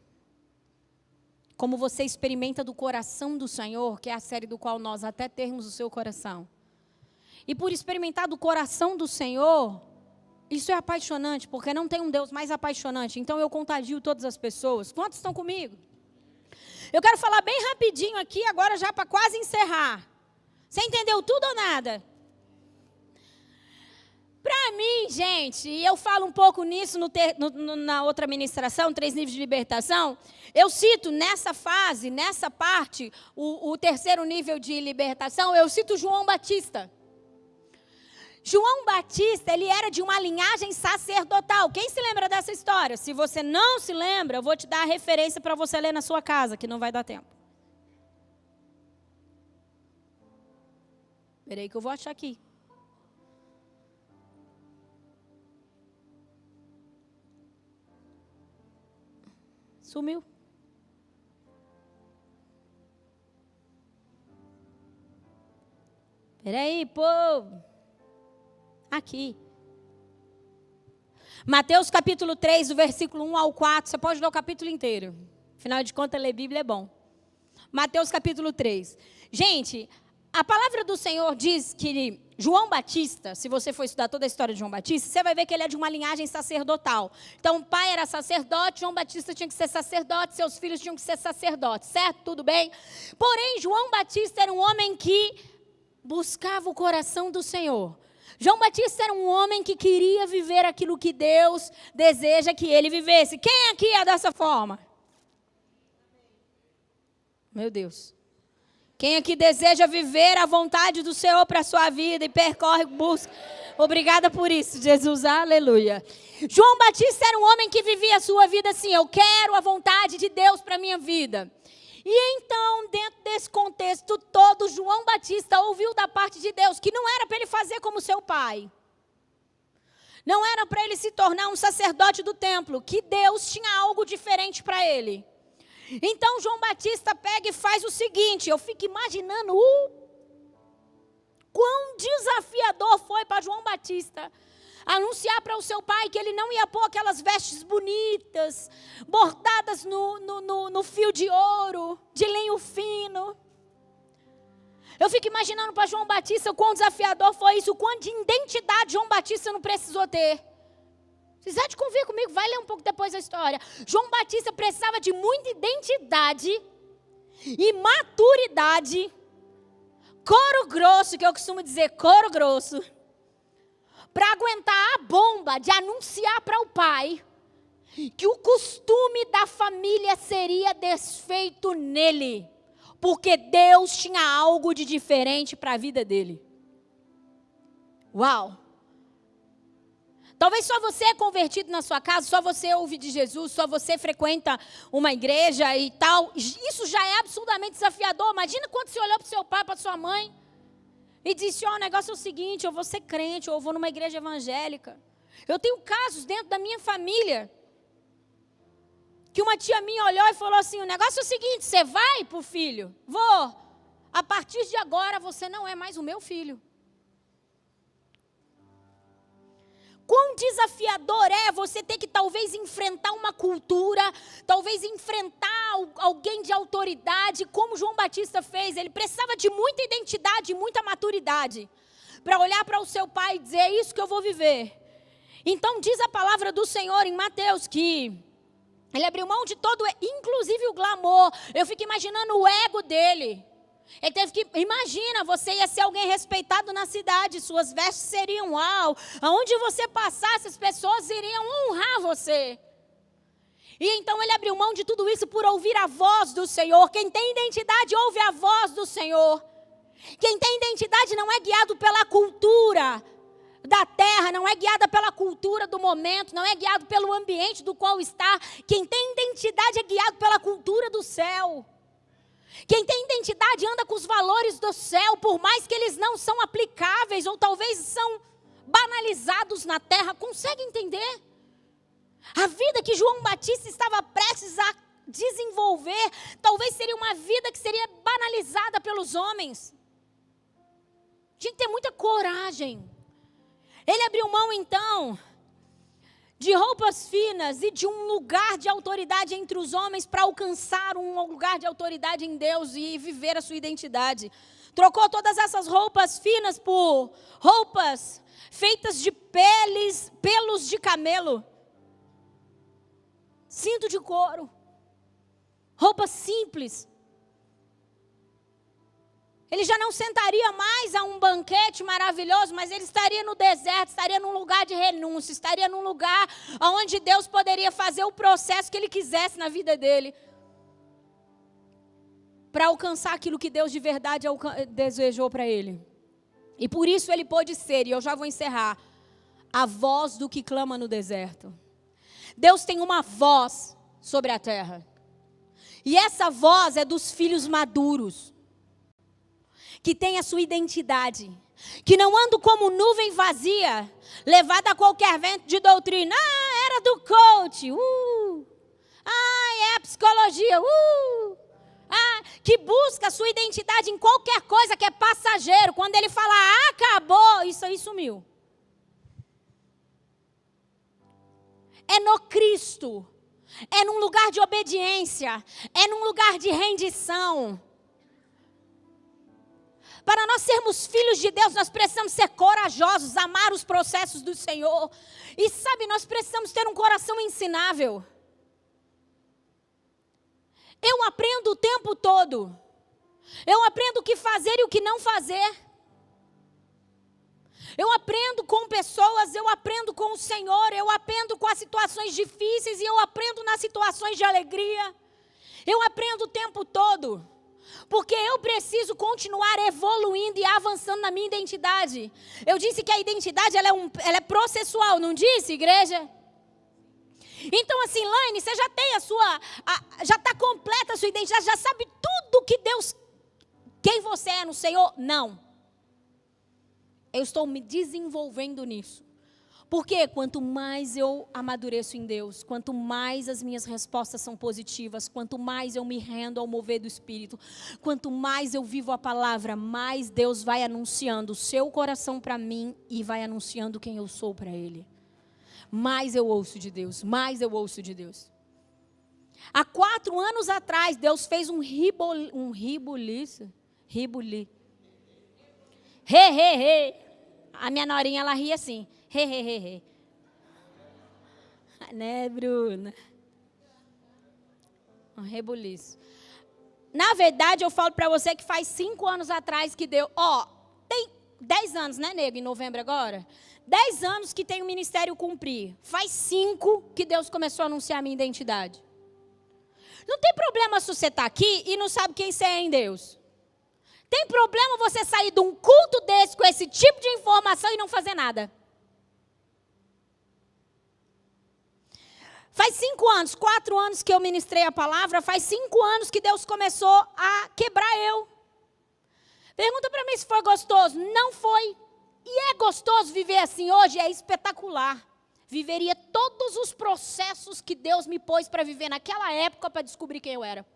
Como você experimenta do coração do Senhor, que é a série do qual nós até termos o seu coração. E por experimentar do coração do Senhor, isso é apaixonante, porque não tem um Deus mais apaixonante. Então eu contagio todas as pessoas. Quantos estão comigo? Eu quero falar bem rapidinho aqui, agora já para quase encerrar. Você entendeu tudo ou nada? Para mim, gente, e eu falo um pouco nisso na outra ministração, 3 níveis de libertação, eu cito nessa fase, nessa parte, o terceiro nível de libertação, eu cito João Batista. João Batista, ele era de uma linhagem sacerdotal. Quem se lembra dessa história? Se você não se lembra, eu vou te dar a referência para você ler na sua casa, que não vai dar tempo. Espera aí que eu vou achar aqui. Sumiu. Espera aí, povo. Aqui. Mateus capítulo 3, do versículo 1 ao 4. Você pode ler o capítulo inteiro. Afinal de contas, ler Bíblia é bom. Mateus capítulo 3. Gente, a palavra do Senhor diz que João Batista, se você for estudar toda a história de João Batista, você vai ver que ele é de uma linhagem sacerdotal. Então, o pai era sacerdote, João Batista tinha que ser sacerdote, seus filhos tinham que ser sacerdotes, certo? Tudo bem? Porém, João Batista era um homem que buscava o coração do Senhor. João Batista era um homem que queria viver aquilo que Deus deseja que ele vivesse. Quem aqui é dessa forma? Meu Deus. Quem aqui deseja viver a vontade do Senhor para a sua vida e percorre, busca. Obrigada por isso, Jesus. Aleluia. João Batista era um homem que vivia a sua vida assim. Eu quero a vontade de Deus para a minha vida. E então, dentro desse contexto todo, João Batista ouviu da parte de Deus que não era para ele fazer como seu pai. Não era para ele se tornar um sacerdote do templo, que Deus tinha algo diferente para ele. Então, João Batista pega e faz o seguinte, eu fico imaginando o quão desafiador foi para João Batista anunciar para o seu pai que ele não ia pôr aquelas vestes bonitas, bordadas no fio de ouro, de linho fino. Eu fico imaginando para João Batista o quão desafiador foi isso, o quanto de identidade João Batista não precisou ter. Vocês há de convir comigo, vai ler um pouco depois a história. João Batista precisava de muita identidade e maturidade, couro grosso, que eu costumo dizer, couro grosso, para aguentar a bomba de anunciar para o pai que o costume da família seria desfeito nele, porque Deus tinha algo de diferente para a vida dele. Uau! Talvez só você é convertido na sua casa, só você ouve de Jesus, só você frequenta uma igreja e tal. Isso já é absolutamente desafiador. Imagina quando você olhou para o seu pai, para sua mãe e disse, o negócio é o seguinte, eu vou ser crente, ou eu vou numa igreja evangélica. Eu tenho casos dentro da minha família, que uma tia minha olhou e falou assim, o negócio é o seguinte, você vai pro filho? Vou. A partir de agora, você não é mais o meu filho. Quão desafiador é você ter que talvez enfrentar uma cultura, talvez enfrentar alguém de autoridade, como João Batista fez. Ele precisava de muita identidade e muita maturidade para olhar para o seu pai e dizer: é isso que eu vou viver. Então diz a palavra do Senhor em Mateus que ele abriu mão de todo, inclusive o glamour. Eu fico imaginando o ego dele. Ele teve que, imagina, você ia ser alguém respeitado na cidade, suas vestes seriam uau, aonde você passasse as pessoas iriam honrar você. E então ele abriu mão de tudo isso por ouvir a voz do Senhor. Quem tem identidade ouve a voz do Senhor. Quem tem identidade não é guiado pela cultura da terra, não é guiada pela cultura do momento, não é guiado pelo ambiente do qual está. Quem tem identidade é guiado pela cultura do céu. Quem tem identidade anda com os valores do céu, por mais que eles não são aplicáveis ou talvez são banalizados na terra. Consegue entender? A vida que João Batista estava prestes a desenvolver, talvez seria uma vida que seria banalizada pelos homens. Tinha que ter muita coragem. Ele abriu mão então de roupas finas e de um lugar de autoridade entre os homens para alcançar um lugar de autoridade em Deus e viver a sua identidade. Trocou todas essas roupas finas por roupas feitas de pelos de camelo, cinto de couro, roupas simples. Ele já não sentaria mais a um banquete maravilhoso, mas ele estaria no deserto, estaria num lugar de renúncia, estaria num lugar onde Deus poderia fazer o processo que Ele quisesse na vida dele, para alcançar aquilo que Deus de verdade desejou para ele. E por isso ele pôde ser, e eu já vou encerrar, a voz do que clama no deserto. Deus tem uma voz sobre a terra, e essa voz é dos filhos maduros, que tem a sua identidade, que não andam como nuvem vazia, levada a qualquer vento de doutrina. Ah, era do coach, é a psicologia, que busca a sua identidade em qualquer coisa que é passageiro. Quando ele fala, acabou, isso aí sumiu. É no Cristo, é num lugar de obediência, é num lugar de rendição. Para nós sermos filhos de Deus, nós precisamos ser corajosos, amar os processos do Senhor. E sabe, nós precisamos ter um coração ensinável. Eu aprendo o tempo todo. Eu aprendo o que fazer e o que não fazer. Eu aprendo com pessoas, eu aprendo com o Senhor, eu aprendo com as situações difíceis e eu aprendo nas situações de alegria. Eu aprendo o tempo todo. Porque eu preciso continuar evoluindo e avançando na minha identidade. Eu disse que a identidade ela é processual, não disse, igreja? Então assim, Laine, você já tem já está completa a sua identidade, já sabe tudo que Deus, quem você é no Senhor? Não. Eu estou me desenvolvendo nisso. Porque quanto mais eu amadureço em Deus, quanto mais as minhas respostas são positivas, quanto mais eu me rendo ao mover do Espírito, quanto mais eu vivo a palavra, mais Deus vai anunciando o seu coração para mim e vai anunciando quem eu sou para Ele. Mais eu ouço de Deus, mais eu ouço de Deus. Há 4 anos atrás, Deus fez um ribuli. A minha norinha, ela ri assim. Né, Bruna? Um rebuliço. Na verdade, eu falo para você que faz 5 anos atrás que deu... tem 10 anos, né, nego? Em novembro agora. 10 anos que tem o ministério cumprir. Faz 5 que Deus começou a anunciar a minha identidade. Não tem problema se você está aqui e não sabe quem você é em Deus. Tem problema você sair de um culto desse com esse tipo de informação e não fazer nada. Faz 5 anos, 4 anos que eu ministrei a palavra, faz 5 anos que Deus começou a quebrar eu. Pergunta para mim se foi gostoso. Não foi. E é gostoso viver assim hoje? É espetacular. Viveria todos os processos que Deus me pôs para viver naquela época para descobrir quem eu era.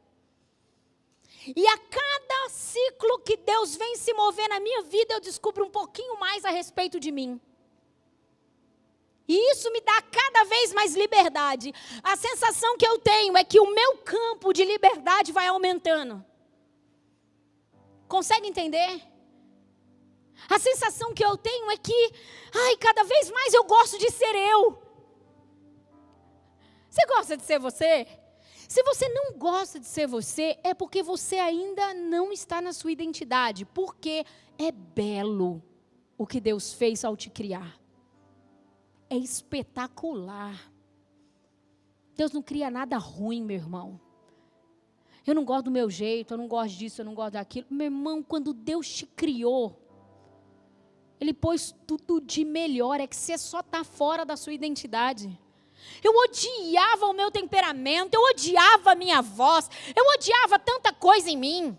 E a cada ciclo que Deus vem se mover na minha vida, eu descubro um pouquinho mais a respeito de mim. E isso me dá cada vez mais liberdade. A sensação que eu tenho é que o meu campo de liberdade vai aumentando. Consegue entender? A sensação que eu tenho é que, cada vez mais eu gosto de ser eu. Você gosta de ser você? Se você não gosta de ser você, é porque você ainda não está na sua identidade. Porque é belo o que Deus fez ao te criar. É espetacular. Deus não cria nada ruim, meu irmão. Eu não gosto do meu jeito, eu não gosto disso, eu não gosto daquilo. Meu irmão, quando Deus te criou, Ele pôs tudo de melhor. É que você só está fora da sua identidade. Eu odiava o meu temperamento, eu odiava a minha voz, eu odiava tanta coisa em mim.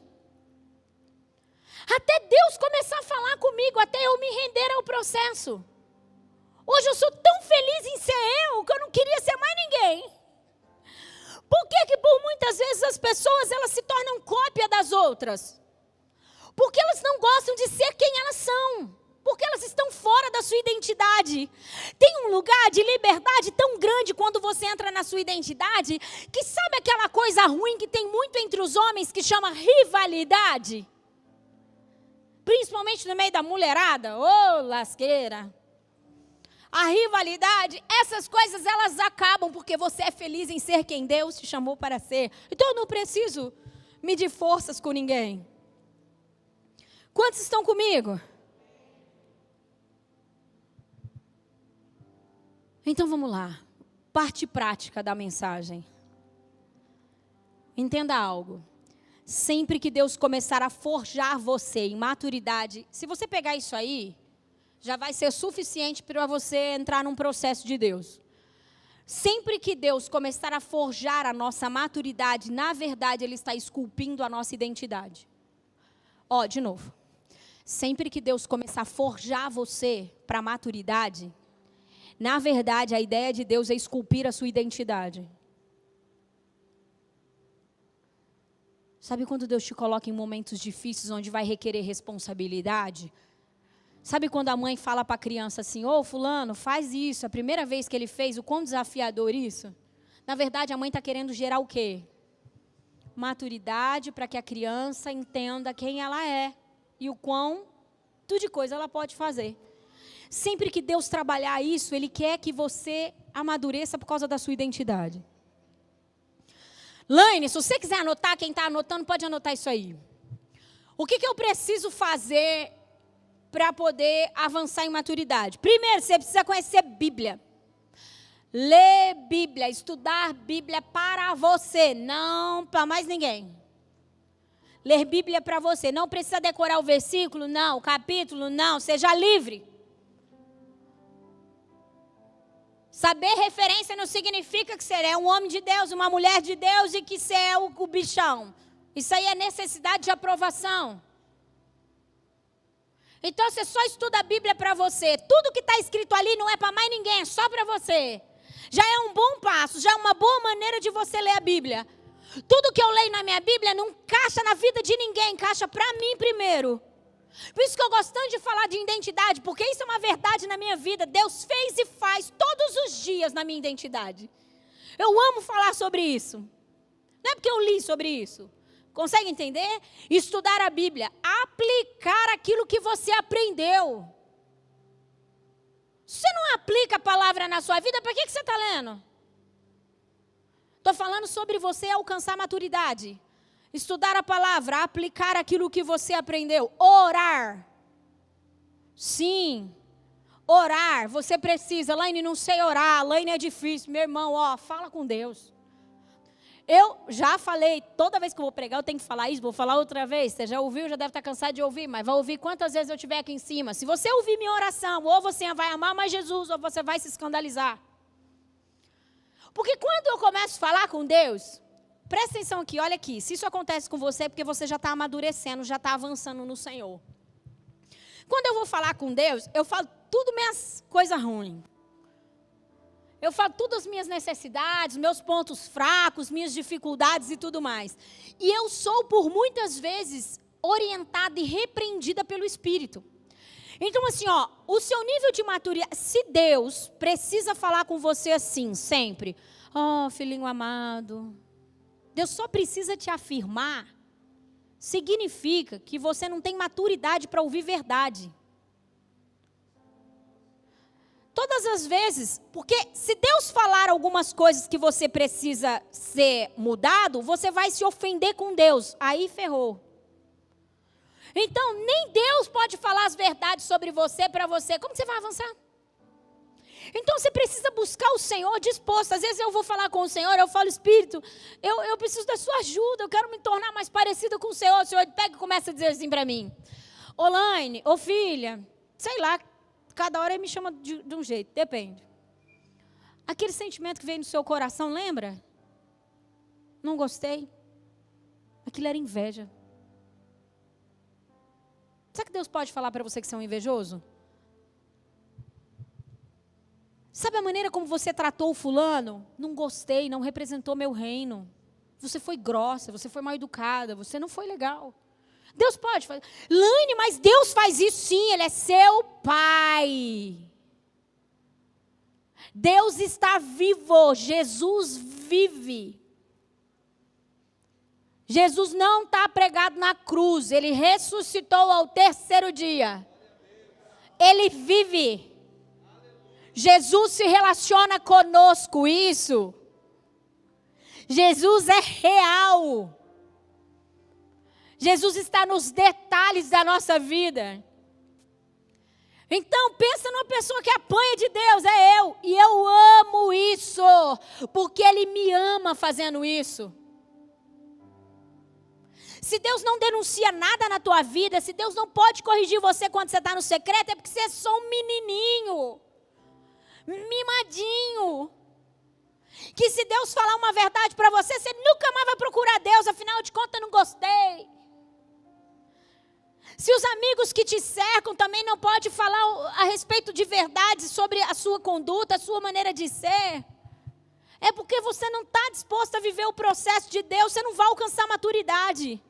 Até Deus começar a falar comigo, até eu me render ao processo. Hoje eu sou tão feliz em ser eu, que eu não queria ser mais ninguém. Por que por muitas vezes as pessoas elas se tornam cópia das outras? Porque elas não gostam de ser quem elas são. Porque elas estão fora da sua identidade. Tem um lugar de liberdade tão grande quando você entra na sua identidade, que sabe aquela coisa ruim que tem muito entre os homens, que chama rivalidade? Principalmente no meio da mulherada. Ô, lasqueira! A rivalidade, essas coisas elas acabam porque você é feliz em ser quem Deus te chamou para ser. Então eu não preciso medir forças com ninguém. Quantos estão comigo? Então vamos lá. Parte prática da mensagem. Entenda algo. Sempre que Deus começar a forjar você em maturidade, se você pegar isso aí, já vai ser suficiente para você entrar num processo de Deus. Sempre que Deus começar a forjar a nossa maturidade, na verdade Ele está esculpindo a nossa identidade. De novo. Sempre que Deus começar a forjar você para a maturidade, na verdade a ideia de Deus é esculpir a sua identidade. Sabe quando Deus te coloca em momentos difíceis, onde vai requerer responsabilidade? Sabe quando a mãe fala para a criança assim, fulano, faz isso, a primeira vez que ele fez, o quão desafiador isso? Na verdade, a mãe está querendo gerar o quê? Maturidade para que a criança entenda quem ela é e o quão de coisa ela pode fazer. Sempre que Deus trabalhar isso, Ele quer que você amadureça por causa da sua identidade. Laine, se você quiser anotar, quem está anotando, pode anotar isso aí. O que eu preciso fazer para poder avançar em maturidade? Primeiro, você precisa conhecer Bíblia. Ler Bíblia, estudar Bíblia para você, não para mais ninguém. Ler Bíblia para você, não precisa decorar o versículo, não, o capítulo, não, seja livre. Saber referência não significa que você é um homem de Deus, uma mulher de Deus e que você é o bichão. Isso aí é necessidade de aprovação. Então você só estuda a Bíblia para você. Tudo que está escrito ali não é para mais ninguém, é só para você. Já é um bom passo, já é uma boa maneira de você ler a Bíblia. Tudo que eu leio na minha Bíblia não encaixa na vida de ninguém, encaixa para mim primeiro. Por isso que eu gosto tanto de falar de identidade, porque isso é uma verdade na minha vida. Deus fez e faz todos os dias na minha identidade. Eu amo falar sobre isso. Não é porque eu li sobre isso. Consegue entender? Estudar a Bíblia, aplicar aquilo que você aprendeu. Se você não aplica a palavra na sua vida, para que você está lendo? Estou falando sobre você alcançar maturidade. Estudar a palavra, aplicar aquilo que você aprendeu. Orar. Sim, orar. Você precisa. Laine, não sei orar. Laine, é difícil. Meu irmão, fala com Deus. Eu já falei, toda vez que eu vou pregar, eu tenho que falar isso, vou falar outra vez. Você já ouviu, já deve estar cansado de ouvir, mas vai ouvir quantas vezes eu estiver aqui em cima. Se você ouvir minha oração, ou você vai amar mais Jesus, ou você vai se escandalizar. Porque quando eu começo a falar com Deus, presta atenção aqui, olha aqui. Se isso acontece com você, é porque você já está amadurecendo, já está avançando no Senhor. Quando eu vou falar com Deus, eu falo tudo minhas coisas ruins. Eu falo todas as minhas necessidades, meus pontos fracos, minhas dificuldades e tudo mais. E eu sou, por muitas vezes, orientada e repreendida pelo Espírito. Então assim, ó, o seu nível de maturidade, se Deus precisa falar com você assim, sempre, ó, filhinho amado, Deus só precisa te afirmar, significa que você não tem maturidade para ouvir verdade. Todas as vezes, porque se Deus falar algumas coisas que você precisa ser mudado, você vai se ofender com Deus, aí ferrou. Então, nem Deus pode falar as verdades sobre você, para você. Como que você vai avançar? Então, você precisa buscar o Senhor disposto. Às vezes eu vou falar com o Senhor, eu falo, Espírito, eu preciso da sua ajuda, eu quero me tornar mais parecida com o Senhor. O Senhor pega e começa a dizer assim para mim, ô Laine, ô filha, sei lá, cada hora ele me chama de um jeito, depende. Aquele sentimento que veio no seu coração, lembra? Não gostei. Aquilo era inveja. Sabe que Deus pode falar para você que você é um invejoso? Sabe a maneira como você tratou o fulano? Não gostei, não representou meu reino. Você foi grossa, você foi mal educada, você não foi legal. Deus pode fazer. Laine, mas Deus faz isso sim, Ele é seu Pai. Deus está vivo, Jesus vive. Jesus não está pregado na cruz, Ele ressuscitou ao terceiro dia. Ele vive. Jesus se relaciona conosco, isso. Jesus é real. Jesus está nos detalhes da nossa vida. Então, pensa numa pessoa que apanha de Deus, é eu. E eu amo isso, porque Ele me ama fazendo isso. Se Deus não denuncia nada na tua vida, se Deus não pode corrigir você quando você está no secreto, é porque você é só um menininho, mimadinho. Que se Deus falar uma verdade para você, você nunca mais vai procurar Deus, afinal de contas, não gostei. Se os amigos que te cercam também não podem falar a respeito de verdades sobre a sua conduta, a sua maneira de ser, é porque você não está disposto a viver o processo de Deus, você não vai alcançar maturidade.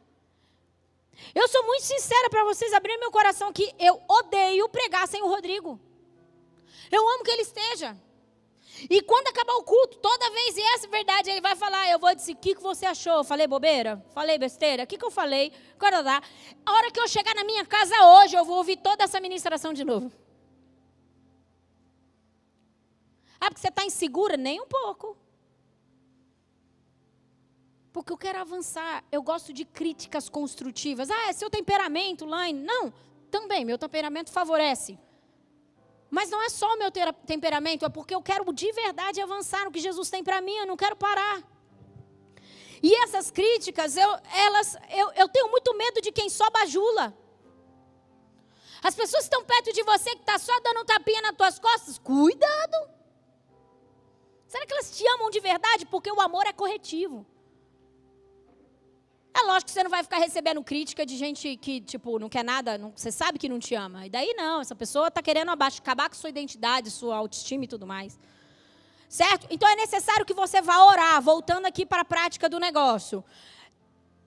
Eu sou muito sincera para vocês, abrir meu coração que eu odeio pregar sem o Rodrigo. Eu amo que ele esteja. E quando acabar o culto, toda vez, e essa é verdade, ele vai falar, eu vou dizer, o que você achou? Eu falei bobeira? Falei besteira? O que eu falei? A hora que eu chegar na minha casa hoje, eu vou ouvir toda essa ministração de novo. Ah, porque você está insegura? Nem um pouco. Porque eu quero avançar. Eu gosto de críticas construtivas. Ah, é seu temperamento, Laine. Não, também, meu temperamento favorece. Mas não é só o meu temperamento, é porque eu quero de verdade avançar no que Jesus tem para mim, eu não quero parar. E essas críticas, eu tenho muito medo de quem só bajula. As pessoas que estão perto de você, que está só dando um tapinha nas tuas costas, cuidado. Será que elas te amam de verdade? Porque o amor é corretivo. É lógico que você não vai ficar recebendo crítica de gente que, tipo, não quer nada, você sabe que não te ama. E daí não, essa pessoa está querendo acabar com sua identidade, sua autoestima e tudo mais. Certo? Então é necessário que você vá orar, voltando aqui para a prática do negócio.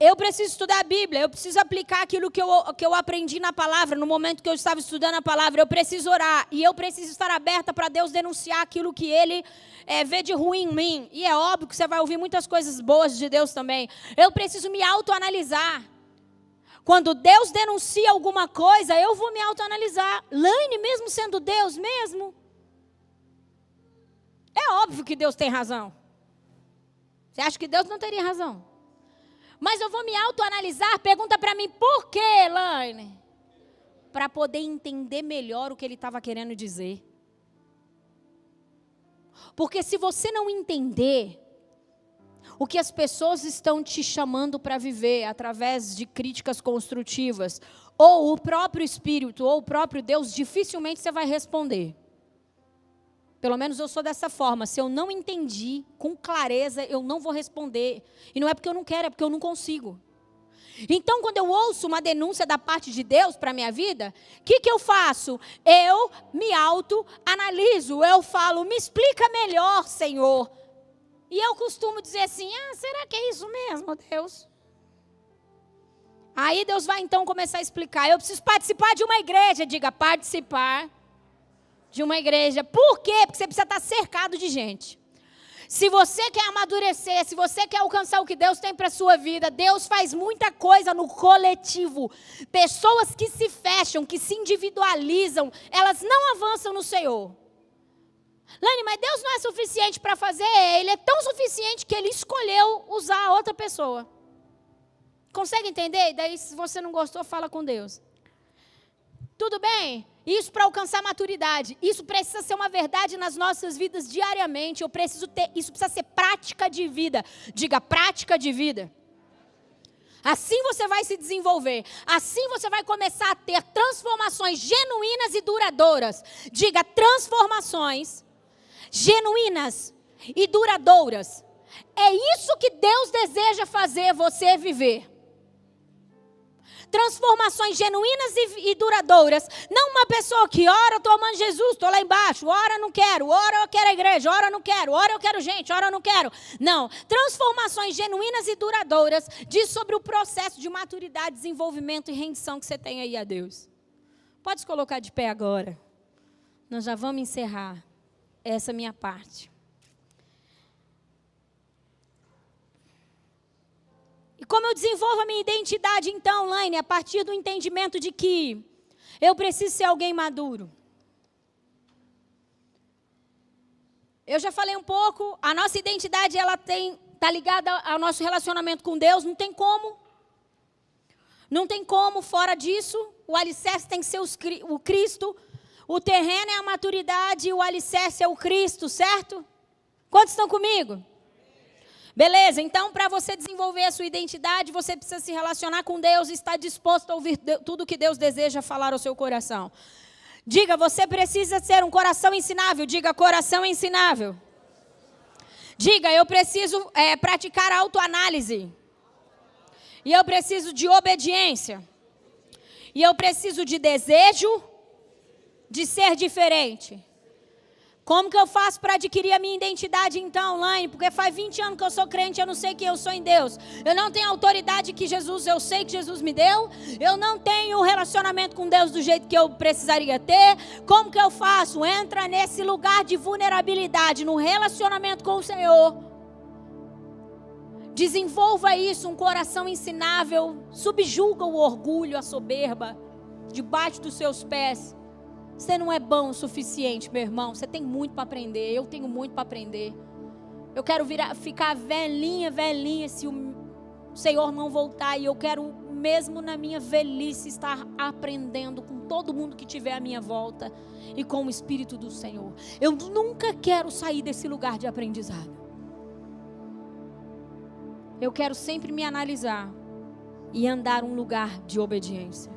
Eu preciso estudar a Bíblia, eu preciso aplicar aquilo que eu aprendi na palavra, no momento que eu estava estudando a palavra, eu preciso orar, e eu preciso estar aberta para Deus denunciar aquilo que Ele vê de ruim em mim, e é óbvio que você vai ouvir muitas coisas boas de Deus também. Eu preciso me autoanalisar. Quando Deus denuncia alguma coisa, eu vou me autoanalisar. Laine, mesmo sendo Deus mesmo, é óbvio que Deus tem razão. Você acha que Deus não teria razão? Mas eu vou me autoanalisar, pergunta para mim, por quê, Laine? Para poder entender melhor o que ele estava querendo dizer. Porque se você não entender o que as pessoas estão te chamando para viver através de críticas construtivas, ou o próprio Espírito, ou o próprio Deus, dificilmente você vai responder. Pelo menos eu sou dessa forma. Se eu não entendi com clareza, eu não vou responder. E não é porque eu não quero, é porque eu não consigo. Então, quando eu ouço uma denúncia da parte de Deus para a minha vida, o que eu faço? Eu me autoanaliso. Eu falo, me explica melhor, Senhor. E eu costumo dizer assim, será que é isso mesmo, Deus? Aí Deus vai então começar a explicar. Eu preciso participar de uma igreja. Diga, participar de uma igreja. Por quê? Porque você precisa estar cercado de gente. Se você quer amadurecer, se você quer alcançar o que Deus tem para a sua vida, Deus faz muita coisa no coletivo. Pessoas que se fecham, que se individualizam, elas não avançam no Senhor. Lani, mas Deus não é suficiente para fazer? Ele é tão suficiente que Ele escolheu usar outra pessoa. Consegue entender? Daí, se você não gostou, fala com Deus. Tudo bem? Isso para alcançar maturidade. Isso precisa ser uma verdade nas nossas vidas diariamente. Isso precisa ser prática de vida. Diga, prática de vida. Assim você vai se desenvolver. Assim você vai começar a ter transformações genuínas e duradouras. Diga, transformações genuínas e duradouras. É isso que Deus deseja fazer você viver. Transformações genuínas e duradouras. Não uma pessoa que ora, estou amando Jesus, estou lá embaixo, ora não quero, ora eu quero a igreja, ora não quero, ora eu quero gente, ora não quero. Não, transformações genuínas e duradouras diz sobre o processo de maturidade, desenvolvimento e rendição que você tem aí a Deus. Pode se colocar de pé agora. Nós já vamos encerrar essa minha parte. E como eu desenvolvo a minha identidade então, Laine, a partir do entendimento de que eu preciso ser alguém maduro. Eu já falei um pouco, a nossa identidade ela está ligada ao nosso relacionamento com Deus, não tem como. Não tem como fora disso, o alicerce tem que ser o Cristo, o terreno é a maturidade e o alicerce é o Cristo, certo? Quantos estão comigo? Beleza, então para você desenvolver a sua identidade, você precisa se relacionar com Deus e estar disposto a ouvir tudo que Deus deseja falar ao seu coração. Diga, você precisa ser um coração ensinável. Diga, coração ensinável. Diga, eu preciso praticar autoanálise. E eu preciso de obediência. E eu preciso de desejo de ser diferente. Como que eu faço para adquirir a minha identidade então, Laine? Porque faz 20 anos que eu sou crente, eu não sei quem eu sou em Deus. Eu não tenho a autoridade que eu sei que Jesus me deu. Eu não tenho um relacionamento com Deus do jeito que eu precisaria ter. Como que eu faço? Entra nesse lugar de vulnerabilidade, no relacionamento com o Senhor. Desenvolva isso, um coração ensinável. Subjuga o orgulho, a soberba, debaixo dos seus pés. Você não é bom o suficiente, meu irmão. Você tem muito para aprender. Eu tenho muito para aprender. Eu quero ficar velhinha, se o Senhor não voltar. E eu quero, mesmo na minha velhice, estar aprendendo com todo mundo que tiver à minha volta. E com o Espírito do Senhor. Eu nunca quero sair desse lugar de aprendizado. Eu quero sempre me analisar. E andar um lugar de obediência.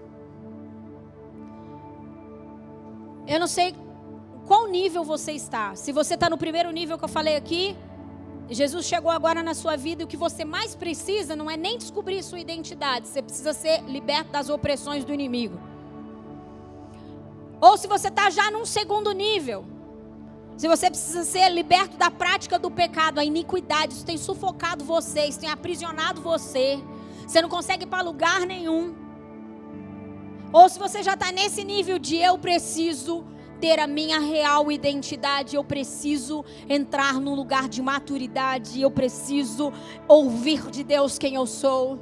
Eu não sei qual nível você está. Se você está no primeiro nível que eu falei aqui, Jesus chegou agora na sua vida e o que você mais precisa não é nem descobrir sua identidade. Você precisa ser liberto das opressões do inimigo. Ou se você está já num segundo nível, se você precisa ser liberto da prática do pecado, a iniquidade, isso tem sufocado você, isso tem aprisionado você. Você não consegue ir para lugar nenhum. Ou se você já está nesse nível de eu preciso ter a minha real identidade, eu preciso entrar num lugar de maturidade, eu preciso ouvir de Deus quem eu sou.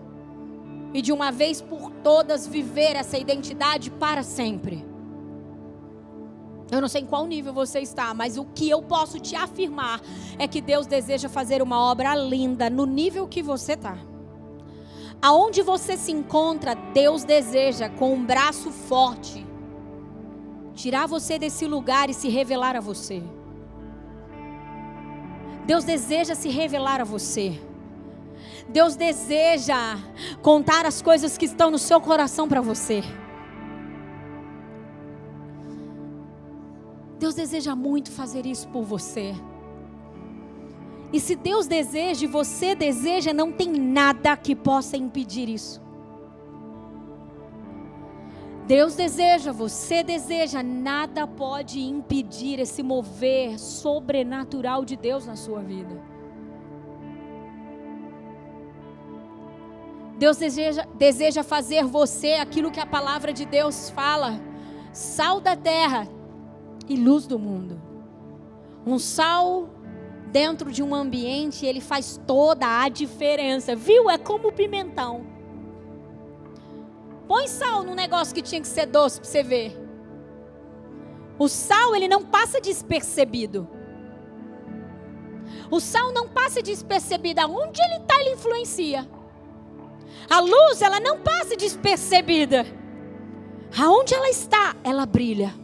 E de uma vez por todas viver essa identidade para sempre. Eu não sei em qual nível você está, mas o que eu posso te afirmar é que Deus deseja fazer uma obra linda no nível que você está. Aonde você se encontra, Deus deseja, com um braço forte, tirar você desse lugar e se revelar a você. Deus deseja se revelar a você. Deus deseja contar as coisas que estão no seu coração para você. Deus deseja muito fazer isso por você. E se Deus deseja e você deseja, não tem nada que possa impedir isso. Deus deseja, você deseja, nada pode impedir esse mover sobrenatural de Deus na sua vida. Deus deseja fazer você aquilo que a palavra de Deus fala: sal da terra e luz do mundo. Um sal dentro de um ambiente, ele faz toda a diferença, viu? É como o pimentão. Põe sal num negócio que tinha que ser doce para você ver. O sal, ele não passa despercebido. O sal não passa despercebido. Aonde ele está, ele influencia. A luz, ela não passa despercebida. Aonde ela está, ela brilha.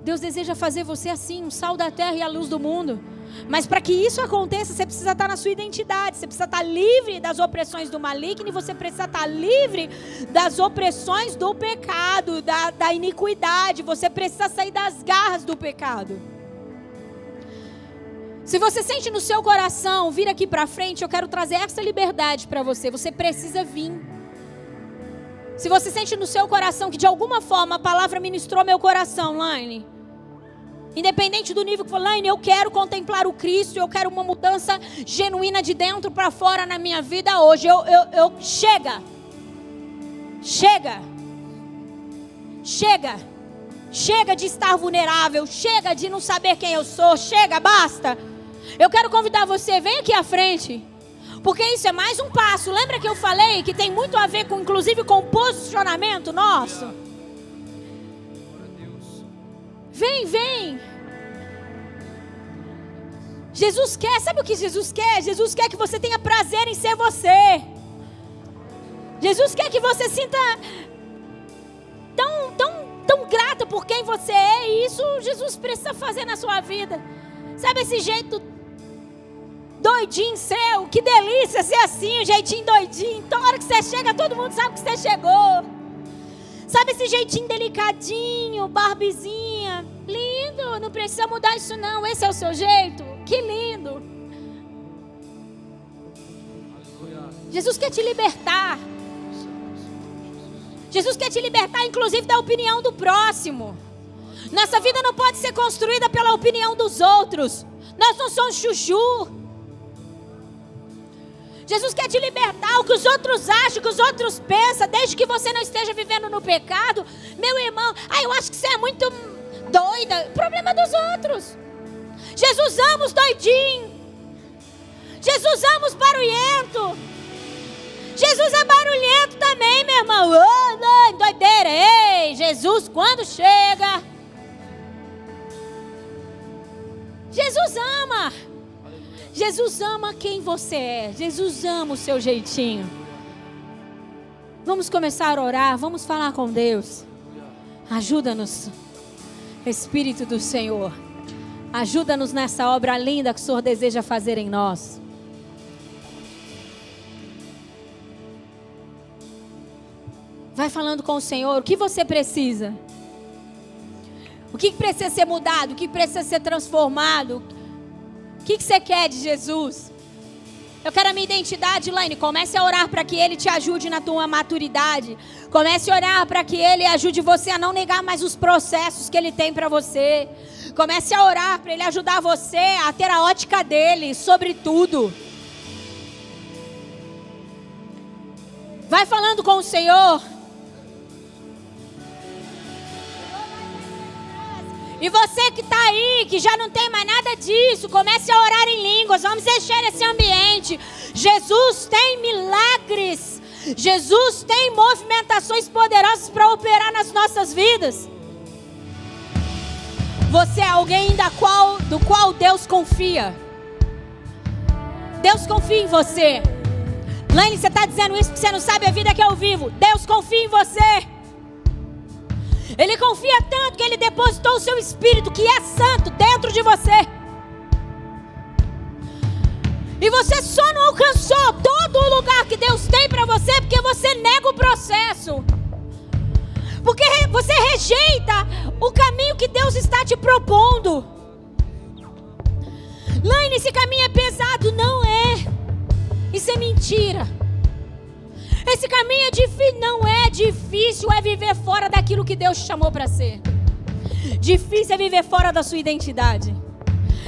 Deus deseja fazer você assim, um sal da terra e a luz do mundo. Mas para que isso aconteça, você precisa estar na sua identidade. Você precisa estar livre das opressões do maligno. E você precisa estar livre das opressões do pecado, da iniquidade. Você precisa sair das garras do pecado. Se você sente no seu coração vir aqui para frente, eu quero trazer essa liberdade para você. Você precisa vir. Se você sente no seu coração que de alguma forma a palavra ministrou meu coração, Laine, independente do nível que for, Laine, eu quero contemplar o Cristo, eu quero uma mudança genuína de dentro para fora na minha vida hoje. Chega de estar vulnerável, chega de não saber quem eu sou, basta. Eu quero convidar você, vem aqui à frente, porque isso é mais um passo. Lembra que eu falei que tem muito a ver com, inclusive, com o posicionamento nosso? Vem. Jesus quer, sabe o que Jesus quer? Jesus quer que você tenha prazer em ser você. Jesus quer que você sinta tão grata por quem você é. E isso Jesus precisa fazer na sua vida. Sabe esse jeito doidinho seu? Que delícia ser assim, um jeitinho doidinho. Então, na hora que você chega, todo mundo sabe que você chegou. Sabe esse jeitinho delicadinho, barbizinha? Lindo, não precisa mudar isso não. Esse é o seu jeito? Que lindo. Jesus quer te libertar. Jesus quer te libertar, inclusive, da opinião do próximo. Nossa vida não pode ser construída pela opinião dos outros. Nós não somos chuchu. Jesus quer te libertar. O que os outros acham, o que os outros pensam, desde que você não esteja vivendo no pecado. Meu irmão, eu acho que você é muito doida. Problema dos outros. Jesus ama os doidinhos. Jesus ama os barulhentos. Jesus é barulhento também, meu irmão. Oh, doideira. Ei, Jesus quando chega, Jesus ama. Jesus ama quem você é. Jesus ama o seu jeitinho. Vamos começar a orar. Vamos falar com Deus. Ajuda-nos, Espírito do Senhor. Ajuda-nos nessa obra linda que o Senhor deseja fazer em nós. Vai falando com o Senhor. O que você precisa? O que precisa ser mudado? O que precisa ser transformado? O que você quer de Jesus? Eu quero a minha identidade, Laine. Comece a orar para que Ele te ajude na tua maturidade. Comece a orar para que Ele ajude você a não negar mais os processos que Ele tem para você. Comece a orar para Ele ajudar você a ter a ótica dEle sobre tudo. Vai falando com o Senhor. E você que está aí, que já não tem mais nada disso, comece a orar em línguas. Vamos encher esse ambiente. Jesus tem milagres. Jesus tem movimentações poderosas para operar nas nossas vidas. Você é alguém do qual Deus confia. Deus confia em você. Laine, você está dizendo isso porque você não sabe a vida que eu vivo. Deus confia em você. Ele confia tanto que Ele depositou o seu Espírito, que é santo, dentro de você. E você só não alcançou todo o lugar que Deus tem para você porque você nega o processo. Porque você rejeita o caminho que Deus está te propondo. Laine, esse caminho é pesado. Não é. Isso é mentira. Esse caminho é difícil. Não é difícil, é viver fora daquilo que Deus te chamou para ser. Difícil é viver fora da sua identidade.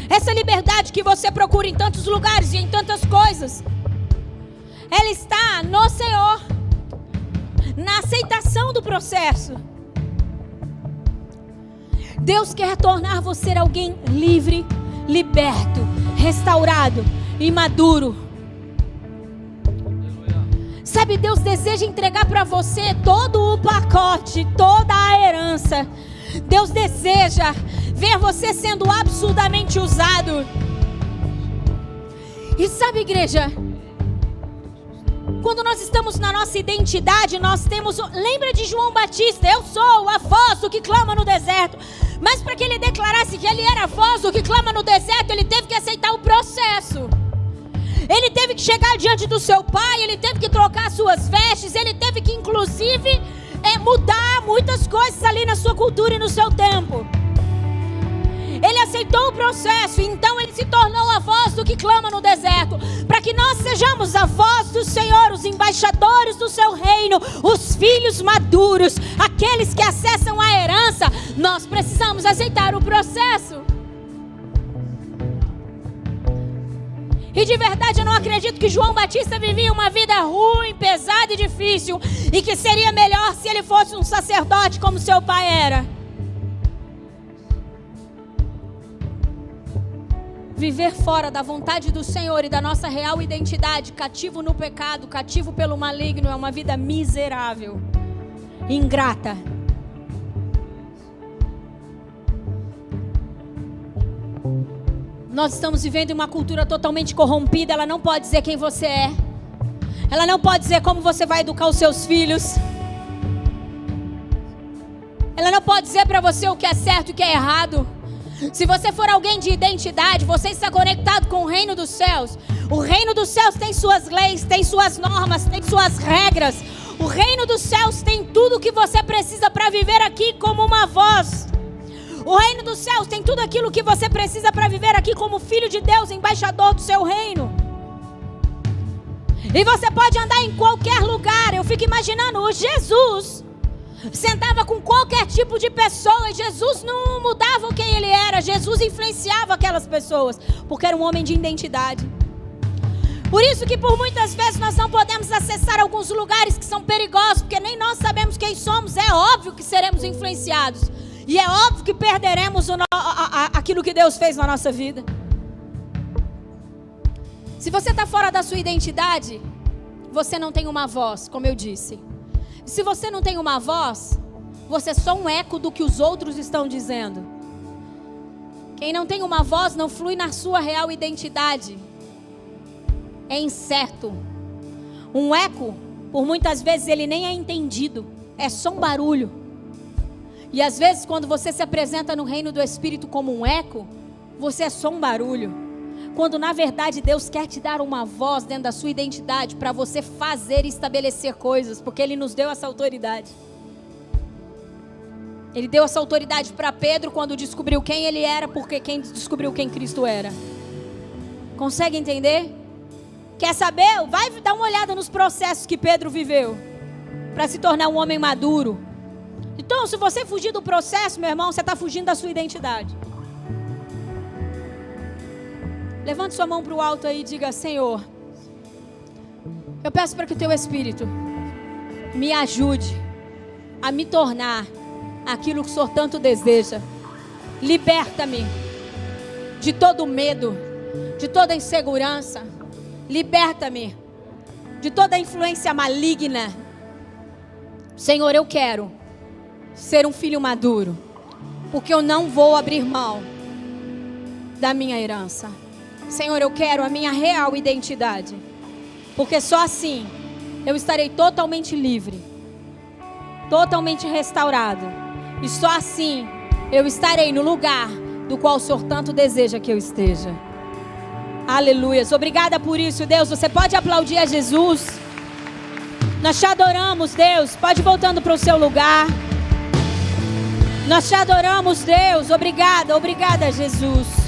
Essa liberdade que você procura em tantos lugares e em tantas coisas. ela está no Senhor, na aceitação do processo. Deus quer tornar você alguém livre, liberto, restaurado e maduro. Sabe, Deus deseja entregar para você todo o pacote, toda a herança. Deus deseja ver você sendo absurdamente usado. E sabe, igreja, quando nós estamos na nossa identidade, nós temos... Lembra de João Batista? Eu sou a voz do que clama no deserto. Mas para que ele declarasse que ele era a voz do que clama no deserto, ele teve que aceitar o processo. Ele teve que chegar diante do seu pai, ele teve que trocar suas vestes, ele teve que inclusive mudar muitas coisas ali na sua cultura e no seu tempo. Ele aceitou o processo, então ele se tornou a voz do que clama no deserto, para que nós sejamos a voz do Senhor, os embaixadores do seu reino, os filhos maduros, aqueles que acessam a herança. Nós precisamos aceitar o processo. E de verdade eu não acredito que João Batista vivia uma vida ruim, pesada e difícil, e que seria melhor se ele fosse um sacerdote como seu pai era. Viver fora da vontade do Senhor e da nossa real identidade, cativo no pecado, cativo pelo maligno, é uma vida miserável, ingrata. Nós estamos vivendo em uma cultura totalmente corrompida. Ela não pode dizer quem você é. Ela não pode dizer como você vai educar os seus filhos. Ela não pode dizer para você o que é certo e o que é errado. Se você for alguém de identidade, você está conectado com o reino dos céus. O reino dos céus tem suas leis, tem suas normas, tem suas regras. O reino dos céus tem tudo o que você precisa para viver aqui como uma voz. O reino dos céus tem tudo aquilo que você precisa para viver aqui como filho de Deus, embaixador do seu reino. E você pode andar em qualquer lugar. Eu fico imaginando, o Jesus sentava com qualquer tipo de pessoa e Jesus não mudava quem ele era. Jesus influenciava aquelas pessoas, porque era um homem de identidade. Por isso que por muitas vezes nós não podemos acessar alguns lugares que são perigosos, porque nem nós sabemos quem somos. É óbvio que seremos influenciados. E é óbvio que perderemos aquilo que Deus fez na nossa vida. Se você está fora da sua identidade, você não tem uma voz, como eu disse. Se você não tem uma voz, você é só um eco do que os outros estão dizendo. Quem não tem uma voz não flui na sua real identidade. É incerto. Um eco, por muitas vezes, ele nem é entendido. É só um barulho. E às vezes quando você se apresenta no reino do Espírito como um eco, você é só um barulho. Quando na verdade Deus quer te dar uma voz dentro da sua identidade para você fazer e estabelecer coisas, porque Ele nos deu essa autoridade. Ele deu essa autoridade para Pedro quando descobriu quem ele era, porque quem descobriu quem Cristo era. Consegue entender? Quer saber? Vai dar uma olhada nos processos que Pedro viveu para se tornar um homem maduro. Então, se você fugir do processo, meu irmão, você está fugindo da sua identidade. Levante sua mão para o alto aí e diga: Senhor, eu peço para que o Teu Espírito me ajude a me tornar aquilo que o Senhor tanto deseja. Liberta-me de todo medo, de toda insegurança. Liberta-me de toda influência maligna. Senhor, eu quero ser um filho maduro, porque eu não vou abrir mão da minha herança. Senhor, eu quero a minha real identidade, porque só assim eu estarei totalmente livre, totalmente restaurado, e só assim eu estarei no lugar do qual o Senhor tanto deseja que eu esteja. Aleluia. Obrigada por isso, Deus. Você pode aplaudir a Jesus. Nós te adoramos, Deus. Pode ir voltando para o seu lugar. Nós te adoramos, Deus. Obrigada, obrigada, Jesus.